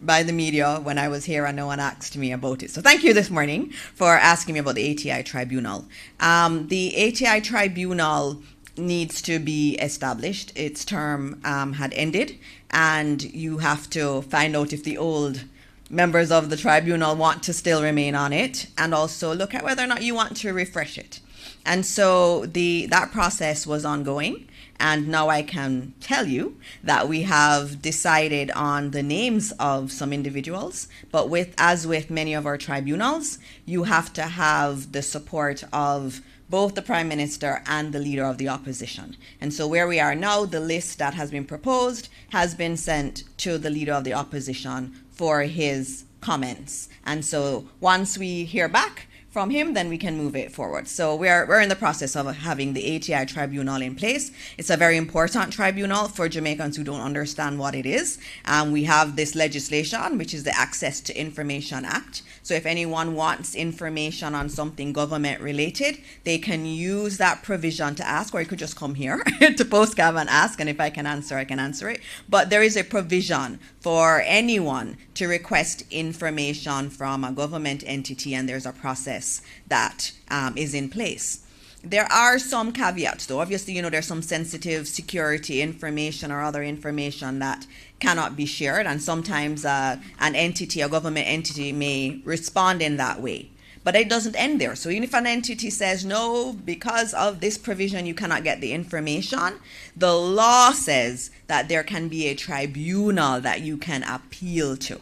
by the media when I was here and no one asked me about it. So thank you this morning for asking me about the ATI Tribunal. The ATI Tribunal needs to be established. Its term had ended, and you have to find out if the old members of the tribunal want to still remain on it, and also look at whether or not you want to refresh it. And so that process was ongoing, and now I can tell you that we have decided on the names of some individuals, but as with many of our tribunals, you have to have the support of both the Prime Minister and the Leader of the Opposition. And so where we are now, the list that has been proposed has been sent to the Leader of the Opposition for his comments. And so once we hear back from him, then we can move it forward. So we're in the process of having the ATI Tribunal in place. It's a very important tribunal for Jamaicans who don't understand what it is. We have this legislation, which is the Access to Information Act. So if anyone wants information on something government related, they can use that provision to ask, or you could just come here to PostCab and ask, and if I can answer, I can answer it. But there is a provision for anyone to request information from a government entity, and there's a process that is in place. There are some caveats, though. Obviously, there's some sensitive security information or other information that cannot be shared, and sometimes an entity, a government entity, may respond in that way. But it doesn't end there. So even if an entity says, no, because of this provision, you cannot get the information, the law says that there can be a tribunal that you can appeal to.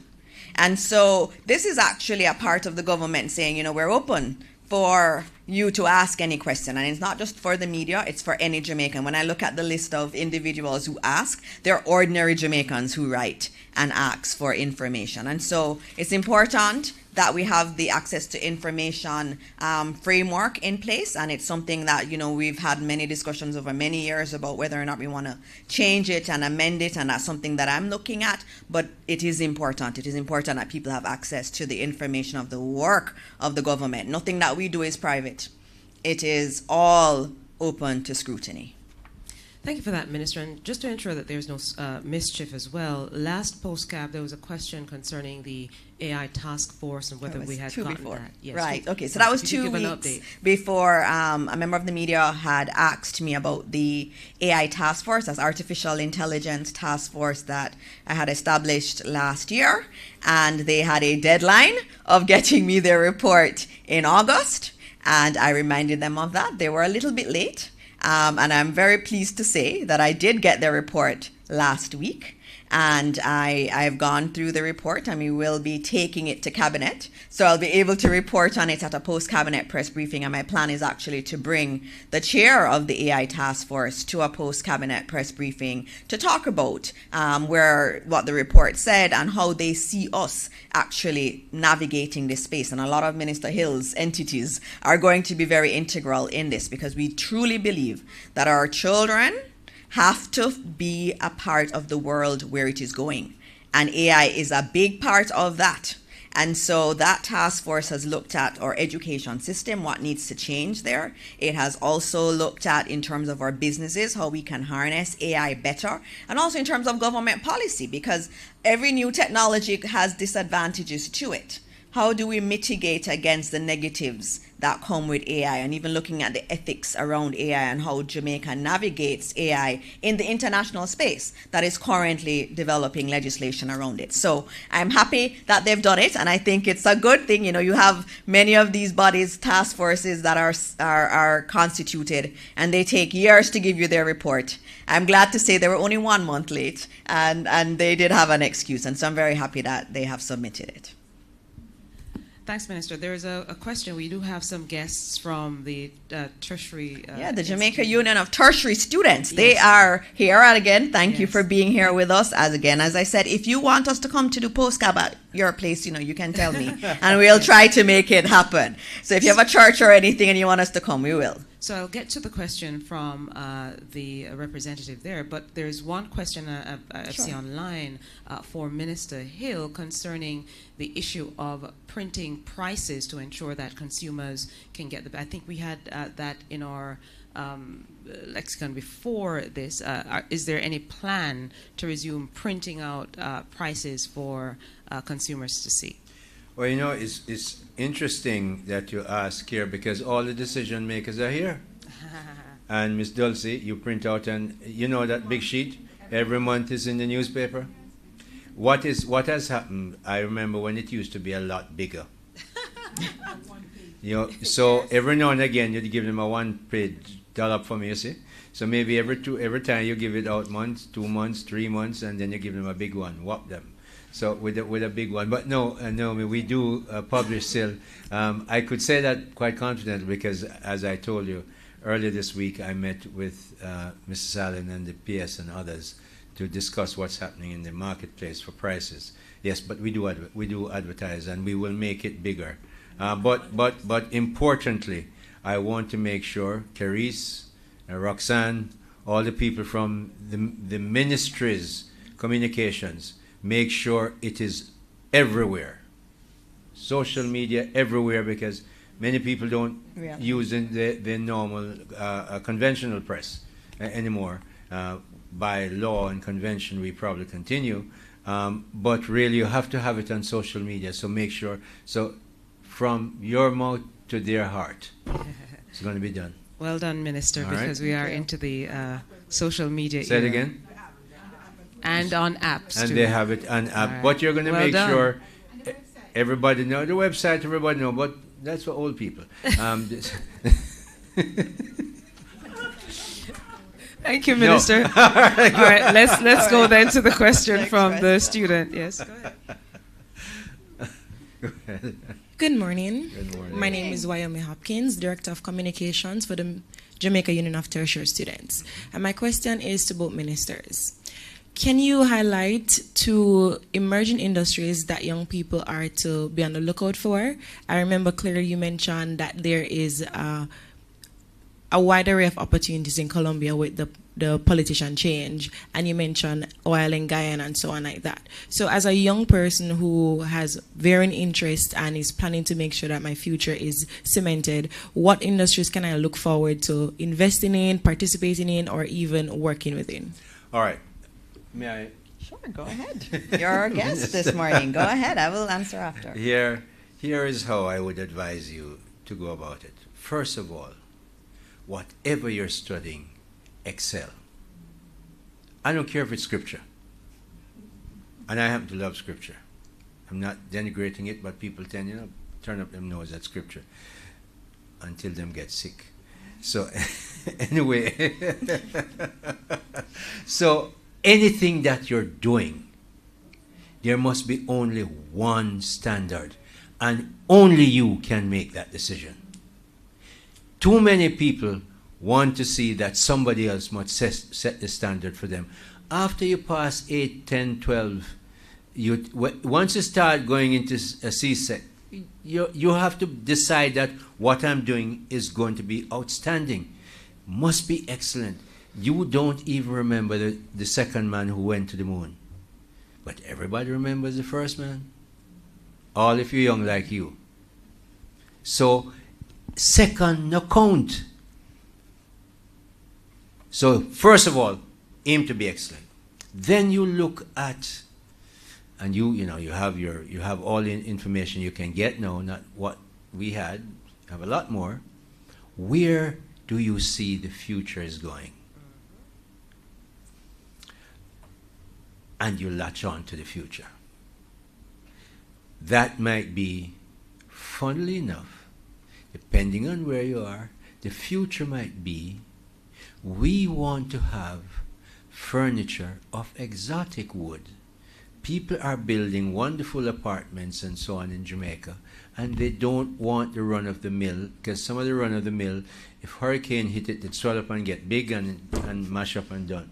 And so this is actually a part of the government saying, we're open for you to ask any question. And it's not just for the media, it's for any Jamaican. When I look at the list of individuals who ask, they're ordinary Jamaicans who write and ask for information. And so it's important that we have the access to information framework in place, and it's something that we've had many discussions over many years about whether or not we want to change it and amend it, and that's something that I'm looking at. But it is important. It is important that people have access to the information of the work of the government. Nothing that we do is private. It is all open to scrutiny. Thank you for that, Minister. And just to ensure that there's no mischief as well, last postcab there was a question concerning the AI task force and whether we had gotten that. Yes. Right, okay, so that was 2 weeks before a member of the media had asked me about the AI task force, that's artificial intelligence task force that I had established last year, and they had a deadline of getting me their report in August, and I reminded them of that. They were a little bit late. And I'm very pleased to say that I did get the report last week, and I've gone through the report, and we will be taking it to Cabinet. So I'll be able to report on it at a post-Cabinet press briefing, and my plan is actually to bring the chair of the AI task force to a post-Cabinet press briefing to talk about what the report said and how they see us actually navigating this space. And a lot of Minister Hill's entities are going to be very integral in this, because we truly believe that our children have to be a part of the world where it is going. And AI is a big part of that. And so that task force has looked at our education system, what needs to change there. It has also looked at, in terms of our businesses, how we can harness AI better. And also in terms of government policy, because every new technology has disadvantages to it. How do we mitigate against the negatives that come with AI, and even looking at the ethics around AI and how Jamaica navigates AI in the international space that is currently developing legislation around it. So I'm happy that they've done it, and I think it's a good thing. You have many of these bodies, task forces that are constituted, and they take years to give you their report. I'm glad to say they were only 1 month late, and they did have an excuse, and so I'm very happy that they have submitted it. Thanks, Minister. There is a question. We do have some guests from the tertiary. The Jamaica Union of Tertiary Students. Yes. They are here. And again, thank you for being here with us. As I said, if you want us to come to do postcab at your place, you can tell me, and we'll try to make it happen. So if you have a church or anything and you want us to come, we will. So I'll get to the question from the representative there, but there's one question I see online for Minister Hill concerning the issue of printing prices to ensure that consumers can get I think we had that in our lexicon before this. Is there any plan to resume printing out prices for consumers to see? Well, it's interesting that you ask here, because all the decision makers are here. And Miss Dulcie, you print out, and that big sheet every month is in the newspaper. What has happened? I remember when it used to be a lot bigger. So every now and again you'd give them a one-page dollop for me, you see. So maybe every time you give it out months, 2 months, 3 months, and then you give them a big one, whop them. So with a big one, but no, we do publish still. I could say that quite confidently, because as I told you earlier this week, I met with Mrs. Allen and the PS and others to discuss what's happening in the marketplace for prices. Yes, but we do advertise, and we will make it bigger But importantly, I want to make sure Therese, Roxanne, all the people from the ministries, communications, make sure it is everywhere. Social media everywhere, because many people don't use the normal conventional press anymore. By law and convention, we probably continue. But really, you have to have it on social media. So make sure. So from your mouth to their heart, it's going to be done. Well done, Minister, All because we are into the social media Say it era. again. And on apps, And too. they have it on app. Right. But you're going to Well make done. sure everybody know the website. Everybody know, but that's for old people. Thank you, Minister. No. All right, let's go then to the question from the student. Yes, go ahead. Good morning. Good morning. My name is Wyoming Hopkins, Director of Communications for the Jamaica Union of Tertiary Students. And my question is to both ministers. Can you highlight two emerging industries that young people are to be on the lookout for? I remember clearly you mentioned that there is a wide array of opportunities in Colombia with the politician change, and you mentioned oil and Guyana and so on like that. So as a young person who has varying interests and is planning to make sure that my future is cemented, what industries can I look forward to investing in, participating in, or even working within? All right. May I? Sure, go ahead. You're our guest this morning. Go ahead. I will answer after. Here is how I would advise you to go about it. First of all, whatever you're studying, excel. I don't care if it's scripture. And I happen to love scripture. I'm not denigrating it, but people tend, turn up them nose at scripture until them get sick. So, anyway, so anything that you're doing, there must be only one standard, and only you can make that decision. Too many people want to see that somebody else must set the standard for them. After you pass 8, 10, 12, once you start going into a CSEC, you have to decide that what I'm doing is going to be outstanding, must be excellent. You don't even remember the second man who went to the moon, but everybody remembers the first man, all if you're young like you. So second no count. So first of all, aim to be excellent. Then you look at, and you have all the information you can get now, not what we had, have a lot more. Where do you see the future is going? And you latch on to the future. That might be, funnily enough, depending on where you are, the future might be, we want to have furniture of exotic wood. People are building wonderful apartments and so on in Jamaica, and they don't want the run-of-the-mill, because some of the run-of-the-mill, if hurricane hit it, they'd swell up and get big and mash up and done.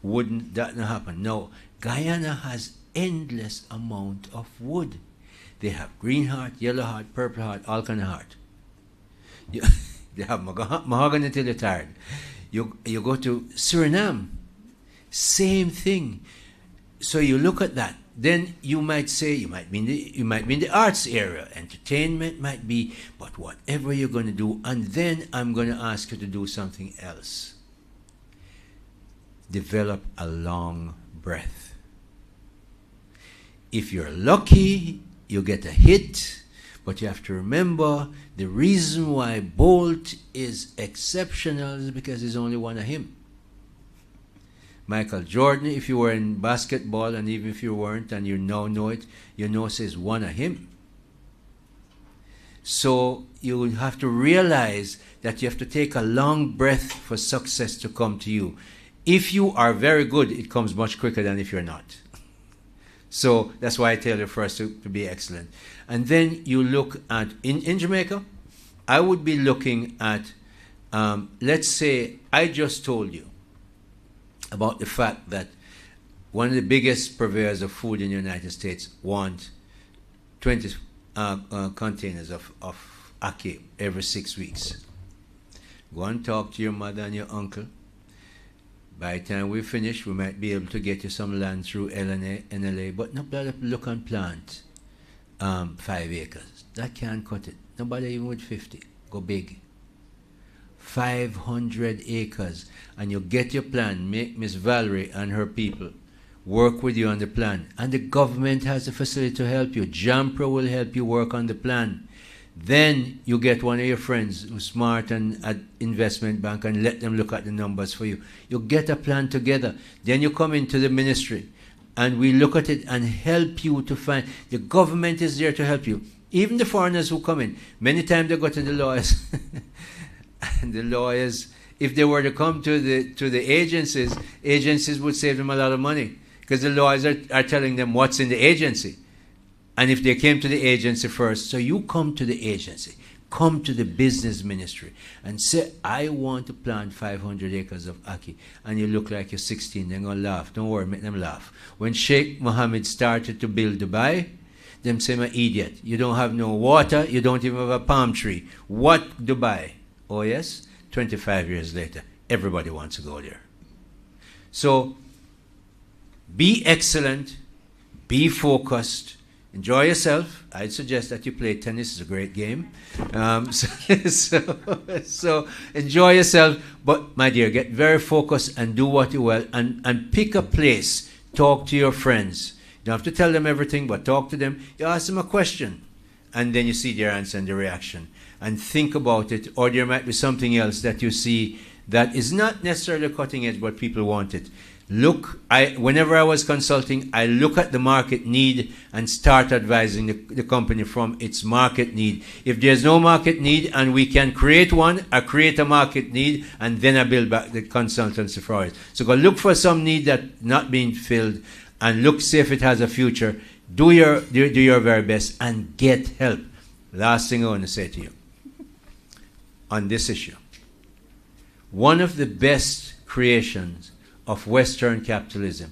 Wouldn't that not happen? No. Guyana has endless amount of wood. They have green heart, yellow heart, purple heart, all kind of heart. They have mahogany till you're tired. You go to Suriname, same thing. So you look at that. Then you might say you might be in the arts area, entertainment might be, but whatever you're going to do, and then I'm going to ask you to do something else. Develop a long breath. If you're lucky, you get a hit, but you have to remember the reason why Bolt is exceptional is because there's only one of him. Michael Jordan, if you were in basketball, and even if you weren't and you now know it, you know says one of him. So you have to realize that you have to take a long breath for success to come to you. If you are very good, it comes much quicker than if you're not. So that's why I tell you first to be excellent. And then you look at, in Jamaica, I would be looking at, let's say I just told you about the fact that one of the biggest purveyors of food in the United States want containers of ackee every 6 weeks. Go and talk to your mother and your uncle. By the time we finish, we might be able to get you some land through NLA, but nobody look and plant 5 acres. That can't cut it. Nobody even with 50. Go big. 500 acres. And you get your plan. Make Miss Valerie and her people work with you on the plan. And the government has the facility to help you. JAMPRO will help you work on the plan. Then you get one of your friends who's smart and at investment bank and let them look at the numbers for you. You get a plan together. Then you come into the ministry and we look at it and help you to find. The government is there to help you. Even the foreigners who come in, many times they go to the lawyers. And the lawyers, if they were to come to the agencies would save them a lot of money because the lawyers are telling them what's in the agency. And if they came to the agency first, so you come to the agency, come to the business ministry and say, I want to plant 500 acres of ackee. And you look like you're 16, they're going to laugh. Don't worry, make them laugh. When Sheikh Mohammed started to build Dubai, them say, I'm an idiot. You don't have no water, you don't even have a palm tree. What Dubai? Oh yes, 25 years later, everybody wants to go there. So, be excellent, be focused, enjoy yourself. I'd suggest that you play tennis. It's a great game. So enjoy yourself. But, my dear, get very focused and do what you will. And pick a place. Talk to your friends. You don't have to tell them everything, but talk to them. You ask them a question. And then you see their answer and the reaction. And think about it. Or there might be something else that you see that is not necessarily cutting edge, but people want it. Look, whenever I was consulting, I look at the market need and start advising the company from its market need. If there's no market need and we can create one, I create a market need and then I build back the consultancy for it. So go look for some need that's not being filled and look, see if it has a future. Do your very best and get help. Last thing I want to say to you on this issue. One of the best creations of Western capitalism.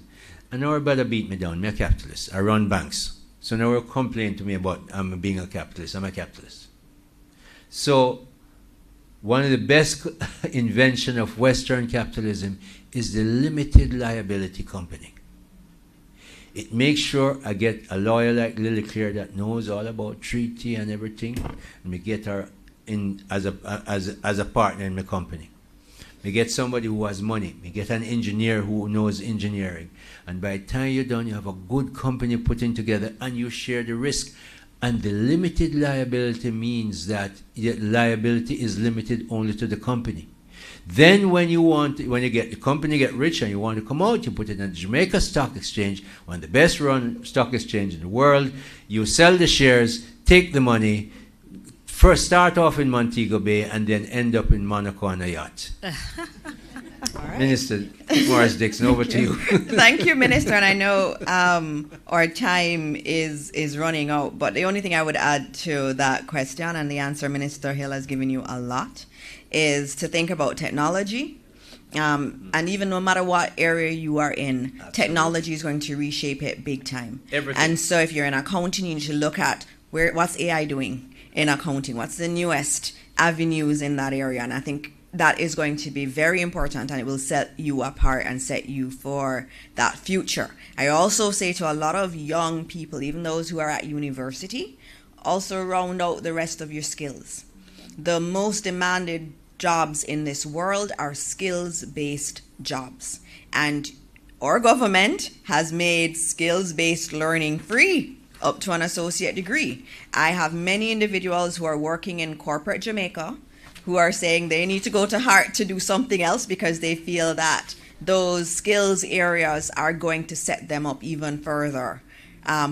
And now everybody beat me down. I'm a capitalist. I run banks. So now complain to me about I'm being a capitalist. I'm a capitalist. So one of the best invention of Western capitalism is the limited liability company. It makes sure I get a lawyer like Lily Clear that knows all about treaty and everything, and we get her in as a partner in my company. We get somebody who has money. We get an engineer who knows engineering. And by the time you're done, you have a good company putting together and you share the risk. And the limited liability means that the liability is limited only to the company. Then when you get the company get rich and you want to come out, you put it on the Jamaica Stock Exchange, one of the best run stock exchange in the world. You sell the shares, take the money, first start off in Montego Bay and then end up in Monaco on a yacht. Right. Minister Morris Dixon, over to you. Thank you, Minister. And I know our time is running out, but the only thing I would add to that question, and the answer Minister Hill has given you a lot, is to think about technology. And even no matter what area you are in, absolutely, technology is going to reshape it big time. Everything. And so if you're in accounting, you need to look at what's AI doing in accounting, what's the newest avenues in that area. And I think that is going to be very important, and it will set you apart and set you for that future. I also say to a lot of young people, even those who are at university, also round out the rest of your skills. The most demanded jobs in this world are skills-based jobs. And our government has made skills-based learning free up to an associate degree. I have many individuals who are working in corporate Jamaica who are saying they need to go to Hart to do something else because they feel that those skills areas are going to set them up even further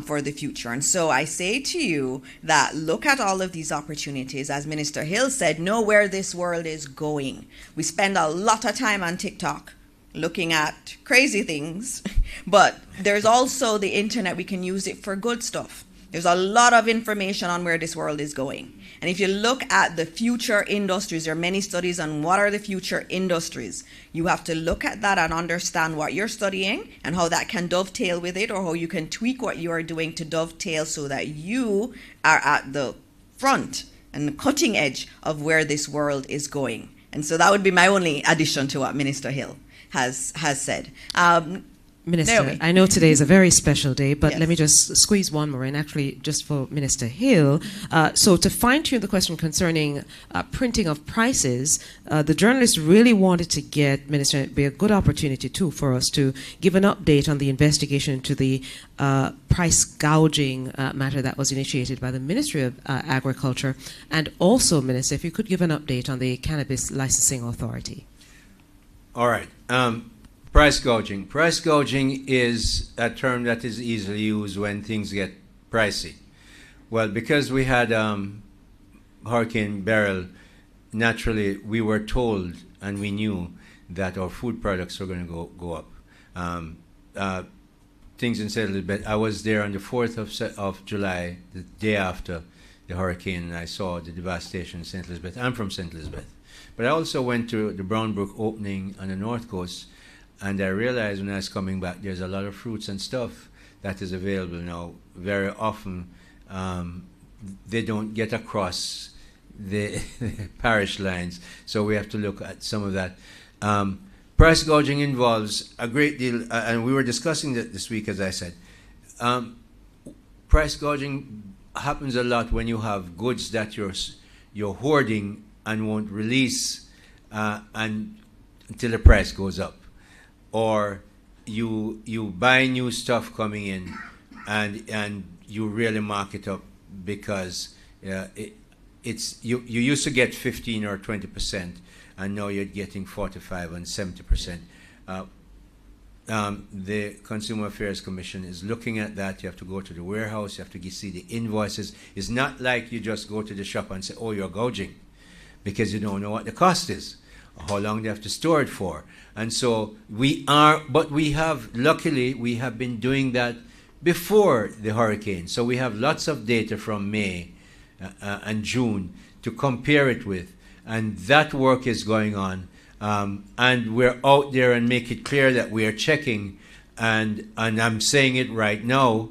for the future. And so I say to you that look at all of these opportunities. As Minister Hill said, know where this world is going. We spend a lot of time on TikTok looking at crazy things, but there's also the internet. We can use it for good stuff. There's a lot of information on where this world is going. And if you look at the future industries, there are many studies on what are the future industries. You have to look at that and understand what you're studying and how that can dovetail with it, or how you can tweak what you are doing to dovetail so that you are at the front and the cutting edge of where this world is going. And so that would be my only addition to what Minister Hill has said. Minister, I know today is a very special day, but Yes. let me just squeeze one more in, actually, just for Minister Hill. So to fine-tune the question concerning printing of prices, the journalists really wanted to get, Minister, it'd be a good opportunity, too, for us to give an update on the investigation into the price gouging matter that was initiated by the Ministry of Agriculture. And also, Minister, if you could give an update on the Cannabis Licensing Authority. All right. Price gouging. Price gouging is a term that is easily used when things get pricey. Well, because we had Hurricane Beryl, naturally we were told and we knew that our food products were going to go up. Things in St. Elizabeth, I was there on the 4th of July, the day after the hurricane, and I saw the devastation in St. Elizabeth. I'm from St. Elizabeth. But I also went to the Brown Brook opening on the North Coast, and I realized when I was coming back, there's a lot of fruits and stuff that is available now. Very often, they don't get across the parish lines, so we have to look at some of that. Price gouging involves a great deal, and we were discussing that this week, as I said. Price gouging happens a lot when you have goods that you're hoarding and won't release until the price goes up. Or you buy new stuff coming in and you really mark it up because it's you used to get 15 or 20%, and now you're getting 45 and 70%. The Consumer Affairs Commission is looking at that. You have to go to the warehouse, you have to see the invoices. It's not like you just go to the shop and say, oh, you're gouging, because you don't know what the cost is, or how long they have to store it for. And so luckily, we have been doing that before the hurricane. So we have lots of data from May and June to compare it with. And that work is going on. And we're out there and make it clear that we are checking. And I'm saying it right now.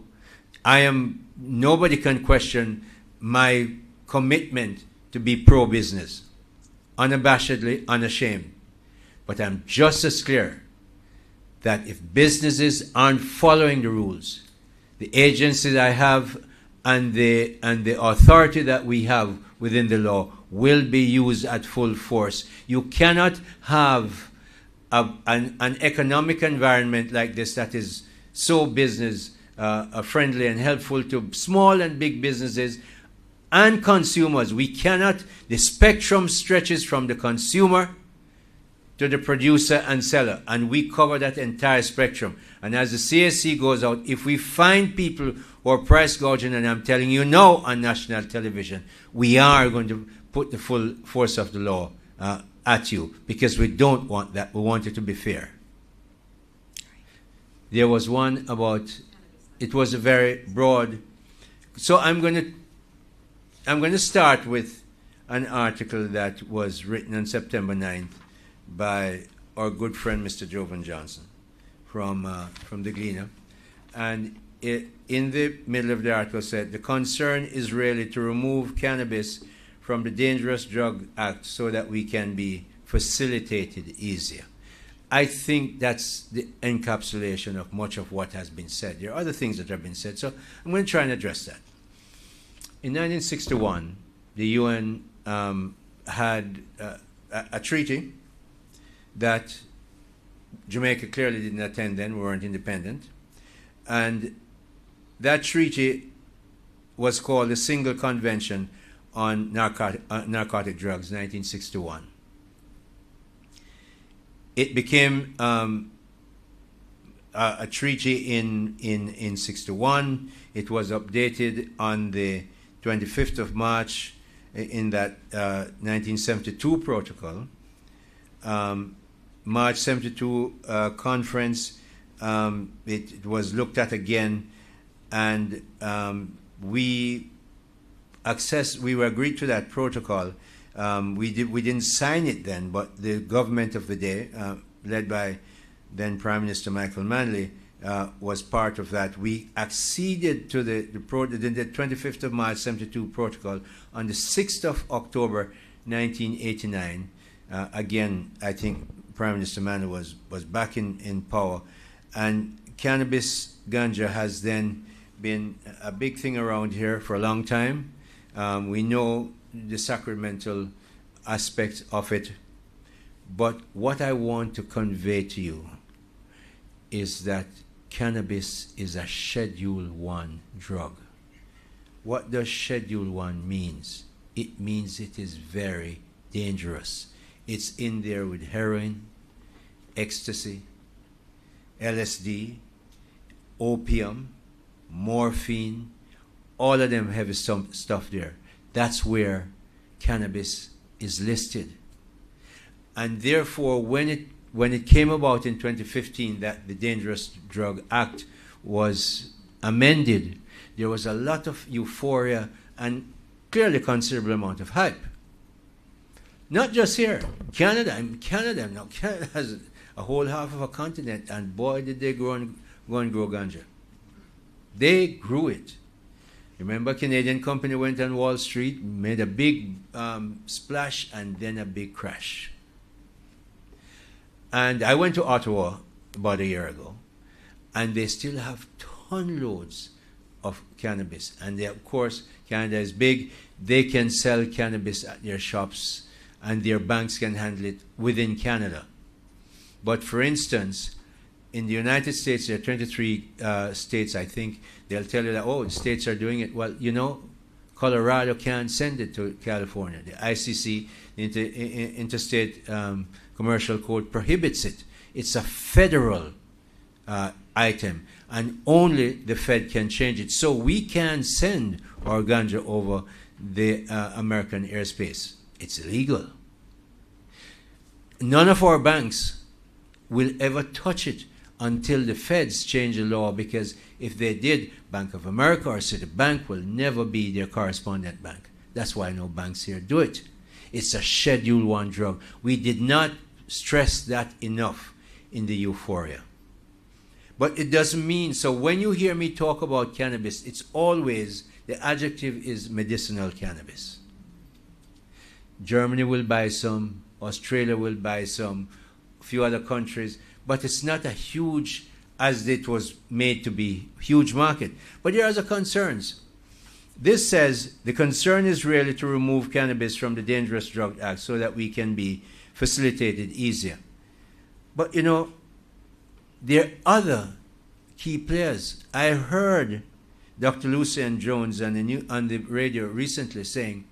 Nobody can question my commitment to be pro-business, unabashedly, unashamed. But I'm just as clear that if businesses aren't following the rules, the agencies I have and the authority that we have within the law will be used at full force. You cannot have an economic environment like this that is so business friendly and helpful to small and big businesses and consumers. We cannot, the spectrum stretches from the consumer to the producer and seller, and we cover that entire spectrum. And as the CAC goes out, if we find people who are price gouging, and I'm telling you now on national television, we are going to put the full force of the law at you, because we don't want that. We want it to be fair. There was one about, it was a very broad, so I'm going to start with an article that was written on September 9th by our good friend Mr. Jovan Johnson from the Gleaner. And in the middle of the article said, the concern is really to remove cannabis from the Dangerous Drug Act so that we can be facilitated easier. I think that's the encapsulation of much of what has been said. There are other things that have been said, so I'm going to try and address that. In 1961, the UN had a treaty that Jamaica clearly didn't attend then, we weren't independent. And that treaty was called the Single Convention on Narcotic Drugs, 1961. It became a treaty in 61. It was updated on the 25th of March in that 1972 protocol. March 72 conference, it was looked at again, and we we were agreed to that protocol. We didn't sign it then, but the government of the day, led by then Prime Minister Michael Manley, was part of that. We acceded to the 25th of March 72 protocol on the 6th of October 1989. Again, I think Prime Minister Manley was back in power, and cannabis ganja has then been a big thing around here for a long time. We know the sacramental aspect of it, but what I want to convey to you is that cannabis is a Schedule 1 drug. What does Schedule 1 means? It means it is very dangerous. It's in there with heroin, ecstasy, LSD, opium, morphine, all of them heavy stuff there. That's where cannabis is listed. And therefore, when it came about in 2015 that the Dangerous Drug Act was amended, there was a lot of euphoria and clearly considerable amount of hype. Not just here, Canada has a whole half of a continent, and boy did they go and grow ganja. They grew it. Remember, Canadian company went on Wall Street, made a big splash, and then a big crash. And I went to Ottawa about a year ago, and they still have ton loads of cannabis. And they, of course, Canada is big. They can sell cannabis at their shops, and their banks can handle it within Canada. But for instance, in the United States, there are 23 states, I think. They'll tell you that, oh, the states are doing it. Well, you know, Colorado can't send it to California. The ICC, Interstate Commercial Code, prohibits it. It's a federal item, and only the Fed can change it. So we can send our ganja over the American airspace. It's illegal. None of our banks will ever touch it until the feds change the law, because if they did, Bank of America or Citibank will never be their correspondent bank. That's why no banks here do it. It's a Schedule 1 drug. We did not stress that enough in the euphoria. But it doesn't mean, so when you hear me talk about cannabis, it's always, the adjective is medicinal cannabis. Germany will buy some, Australia will buy some, a few other countries, but it's not a huge, as it was made to be, huge market. But there are other concerns. This says the concern is really to remove cannabis from the Dangerous Drug Act so that we can be facilitated easier. But you know, there are other key players. I heard Dr. Lucien Jones on the radio recently saying,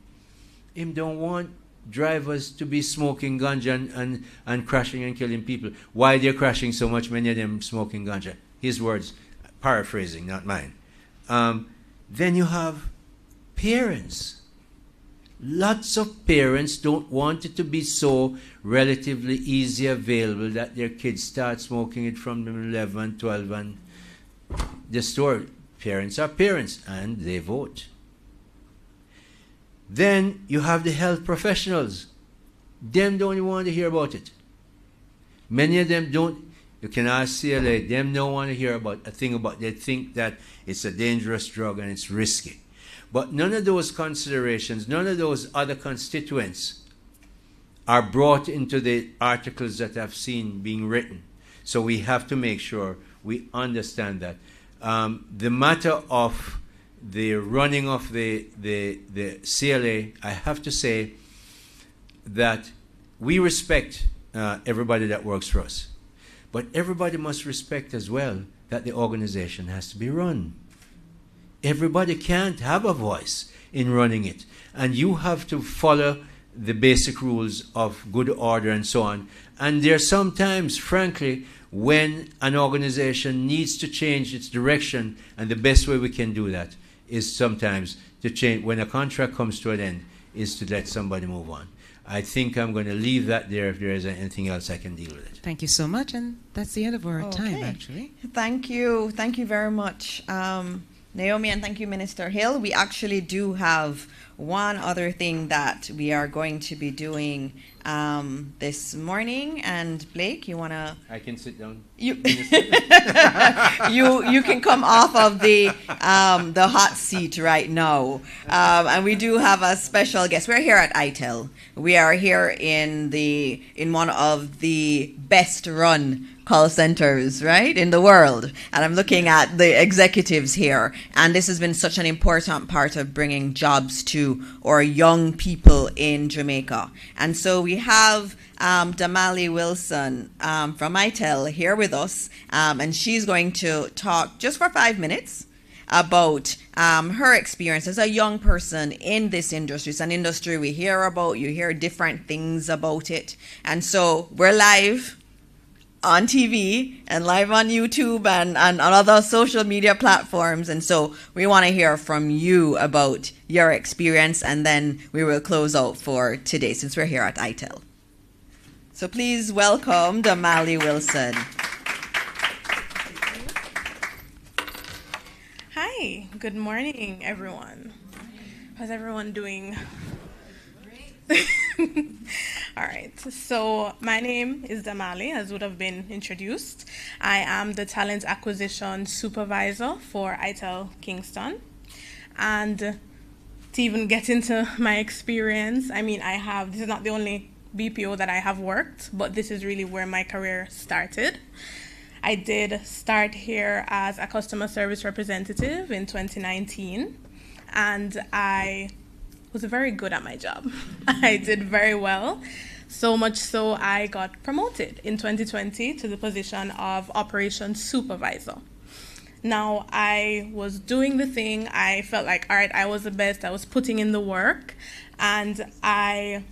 him don't want drivers to be smoking ganja and crashing and killing people. Why they're crashing so much, many of them smoking ganja? His words, paraphrasing, not mine. Then you have parents. Lots of parents don't want it to be so relatively easy available that their kids start smoking it from 11, 12, and the store. Parents are parents, and they vote. Then you have the health professionals. Them don't even want to hear about it. Many of them don't. You can ask CLA, them don't want to hear about a thing about, they think that it's a dangerous drug and it's risky. But none of those considerations, none of those other constituents are brought into the articles that I've seen being written. So we have to make sure we understand that. The matter of the running of the CLA, I have to say that we respect everybody that works for us. But everybody must respect as well that the organization has to be run. Everybody can't have a voice in running it. And you have to follow the basic rules of good order and so on. And there are sometimes, frankly, when an organization needs to change its direction, and the best way we can do that is sometimes to change, when a contract comes to an end, is to let somebody move on. I think I'm going to leave that there. If there is anything else, I can deal with it. Thank you so much, and that's the end of our time, actually. Thank you very much. Naomi, and thank you, Minister Hill. We actually do have one other thing that we are going to be doing this morning. And Blake, you want to? I can sit down. You you can come off of the hot seat right now. And we do have a special guest. We're here at ITEL. We are here in one of the best run call centers, right, in the world. And I'm looking at the executives here. And this has been such an important part of bringing jobs to our young people in Jamaica. And so we have Damali Wilson from ITEL here with us. And she's going to talk just for 5 minutes about her experience as a young person in this industry. It's an industry we hear about. You hear different things about it. And so we're live on TV and live on YouTube and on other social media platforms. And so we want to hear from you about your experience, and then we will close out for today since we're here at ITEL. So please welcome Damali Wilson. Hi, good morning, everyone. How's everyone doing? All right, so my name is Damali, as would have been introduced. I am the Talent Acquisition Supervisor for ITEL Kingston. And to even get into my experience, I mean, this is not the only BPO that I have worked, but this is really where my career started. I did start here as a customer service representative in 2019, and I was very good at my job. I did very well, so much so I got promoted in 2020 to the position of operations supervisor. Now, I was doing the thing. I felt like, all right, I was the best. I was putting in the work, and I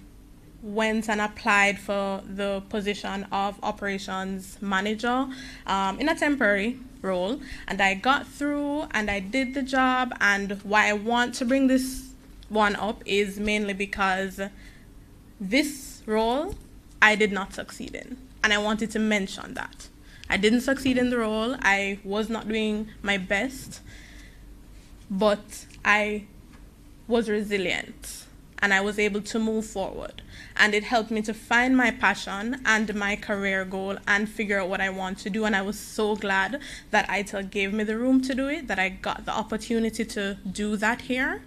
went and applied for the position of operations manager in a temporary role, and I got through and I did the job. And why I want to bring this one up is mainly because this role I did not succeed in, and I wanted to mention that. I didn't succeed in the role. I was not doing my best, but I was resilient and I was able to move forward, and it helped me to find my passion and my career goal and figure out what I want to do. And I was so glad that ITEL gave me the room to do it, that I got the opportunity to do that here.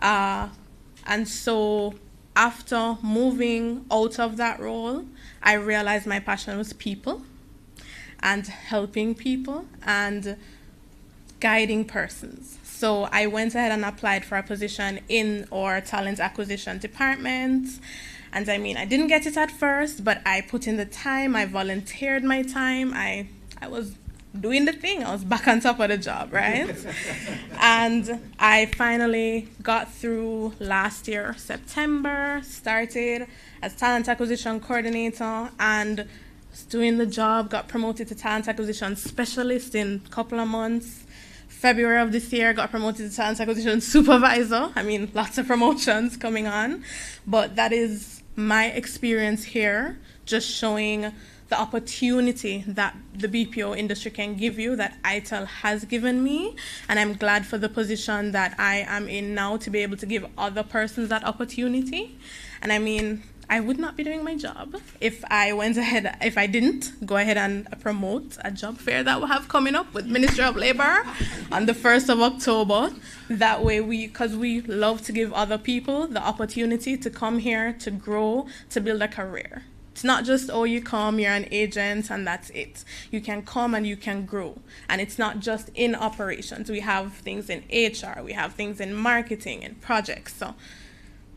And so after moving out of that role, I realized my passion was people and helping people and guiding persons. So I went ahead and applied for a position in our talent acquisition department. And I mean, I didn't get it at first, but I put in the time, I volunteered my time, I was doing the thing. I was back on top of the job, right? And I finally got through last year, September, started as talent acquisition coordinator, and was doing the job, got promoted to talent acquisition specialist in a couple of months. February of this year, got promoted to talent acquisition supervisor. I mean, lots of promotions coming on, but that is my experience here, just showing the opportunity that the BPO industry can give you, that ITEL has given me. And I'm glad for the position that I am in now to be able to give other persons that opportunity. And I mean, I would not be doing my job if I didn't go ahead and promote a job fair that we have coming up with Ministry of Labor on the 1st of October. That way because we love to give other people the opportunity to come here, to grow, to build a career. It's not just, oh, you come, you're an agent, and that's it. You can come and you can grow. And it's not just in operations. We have things in HR, we have things in marketing and projects. So,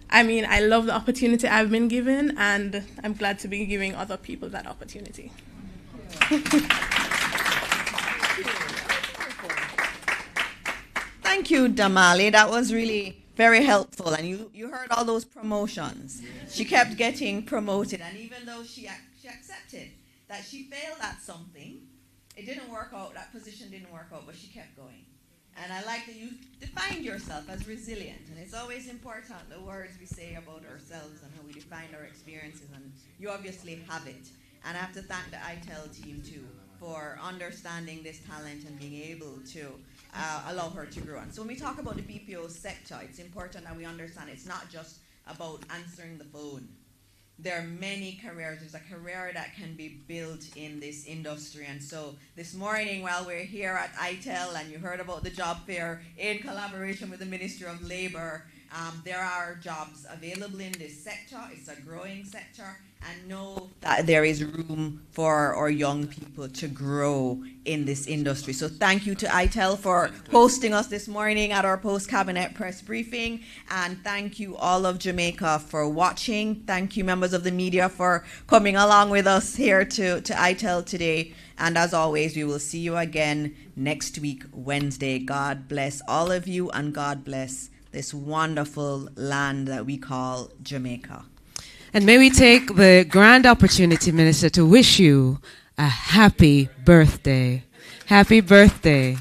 I mean, I love the opportunity I've been given, and I'm glad to be giving other people that opportunity. Thank you, Damali. That was really very helpful. And you heard all those promotions. She kept getting promoted. And even though she accepted that she failed at something, it didn't work out, that position didn't work out, but she kept going. And I like that you defined yourself as resilient. And it's always important, the words we say about ourselves and how we define our experiences. And you obviously have it. And I have to thank the ITEL team, too, for understanding this talent and being able to allow her to grow. And so when we talk about the BPO sector, it's important that we understand it's not just about answering the phone. There are many careers. There's a career that can be built in this industry. And so this morning, while we're here at ITEL and you heard about the job fair in collaboration with the Ministry of Labor, there are jobs available in this sector. It's a growing sector, and know that there is room for our young people to grow in this industry. So thank you to ITEL for hosting us this morning at our post-cabinet press briefing, and thank you all of Jamaica for watching. Thank you, members of the media, for coming along with us here to ITEL today. And as always, we will see you again next week, Wednesday. God bless all of you, and God bless this wonderful land that we call Jamaica. And may we take the grand opportunity, Minister, to wish you a happy birthday. Happy birthday.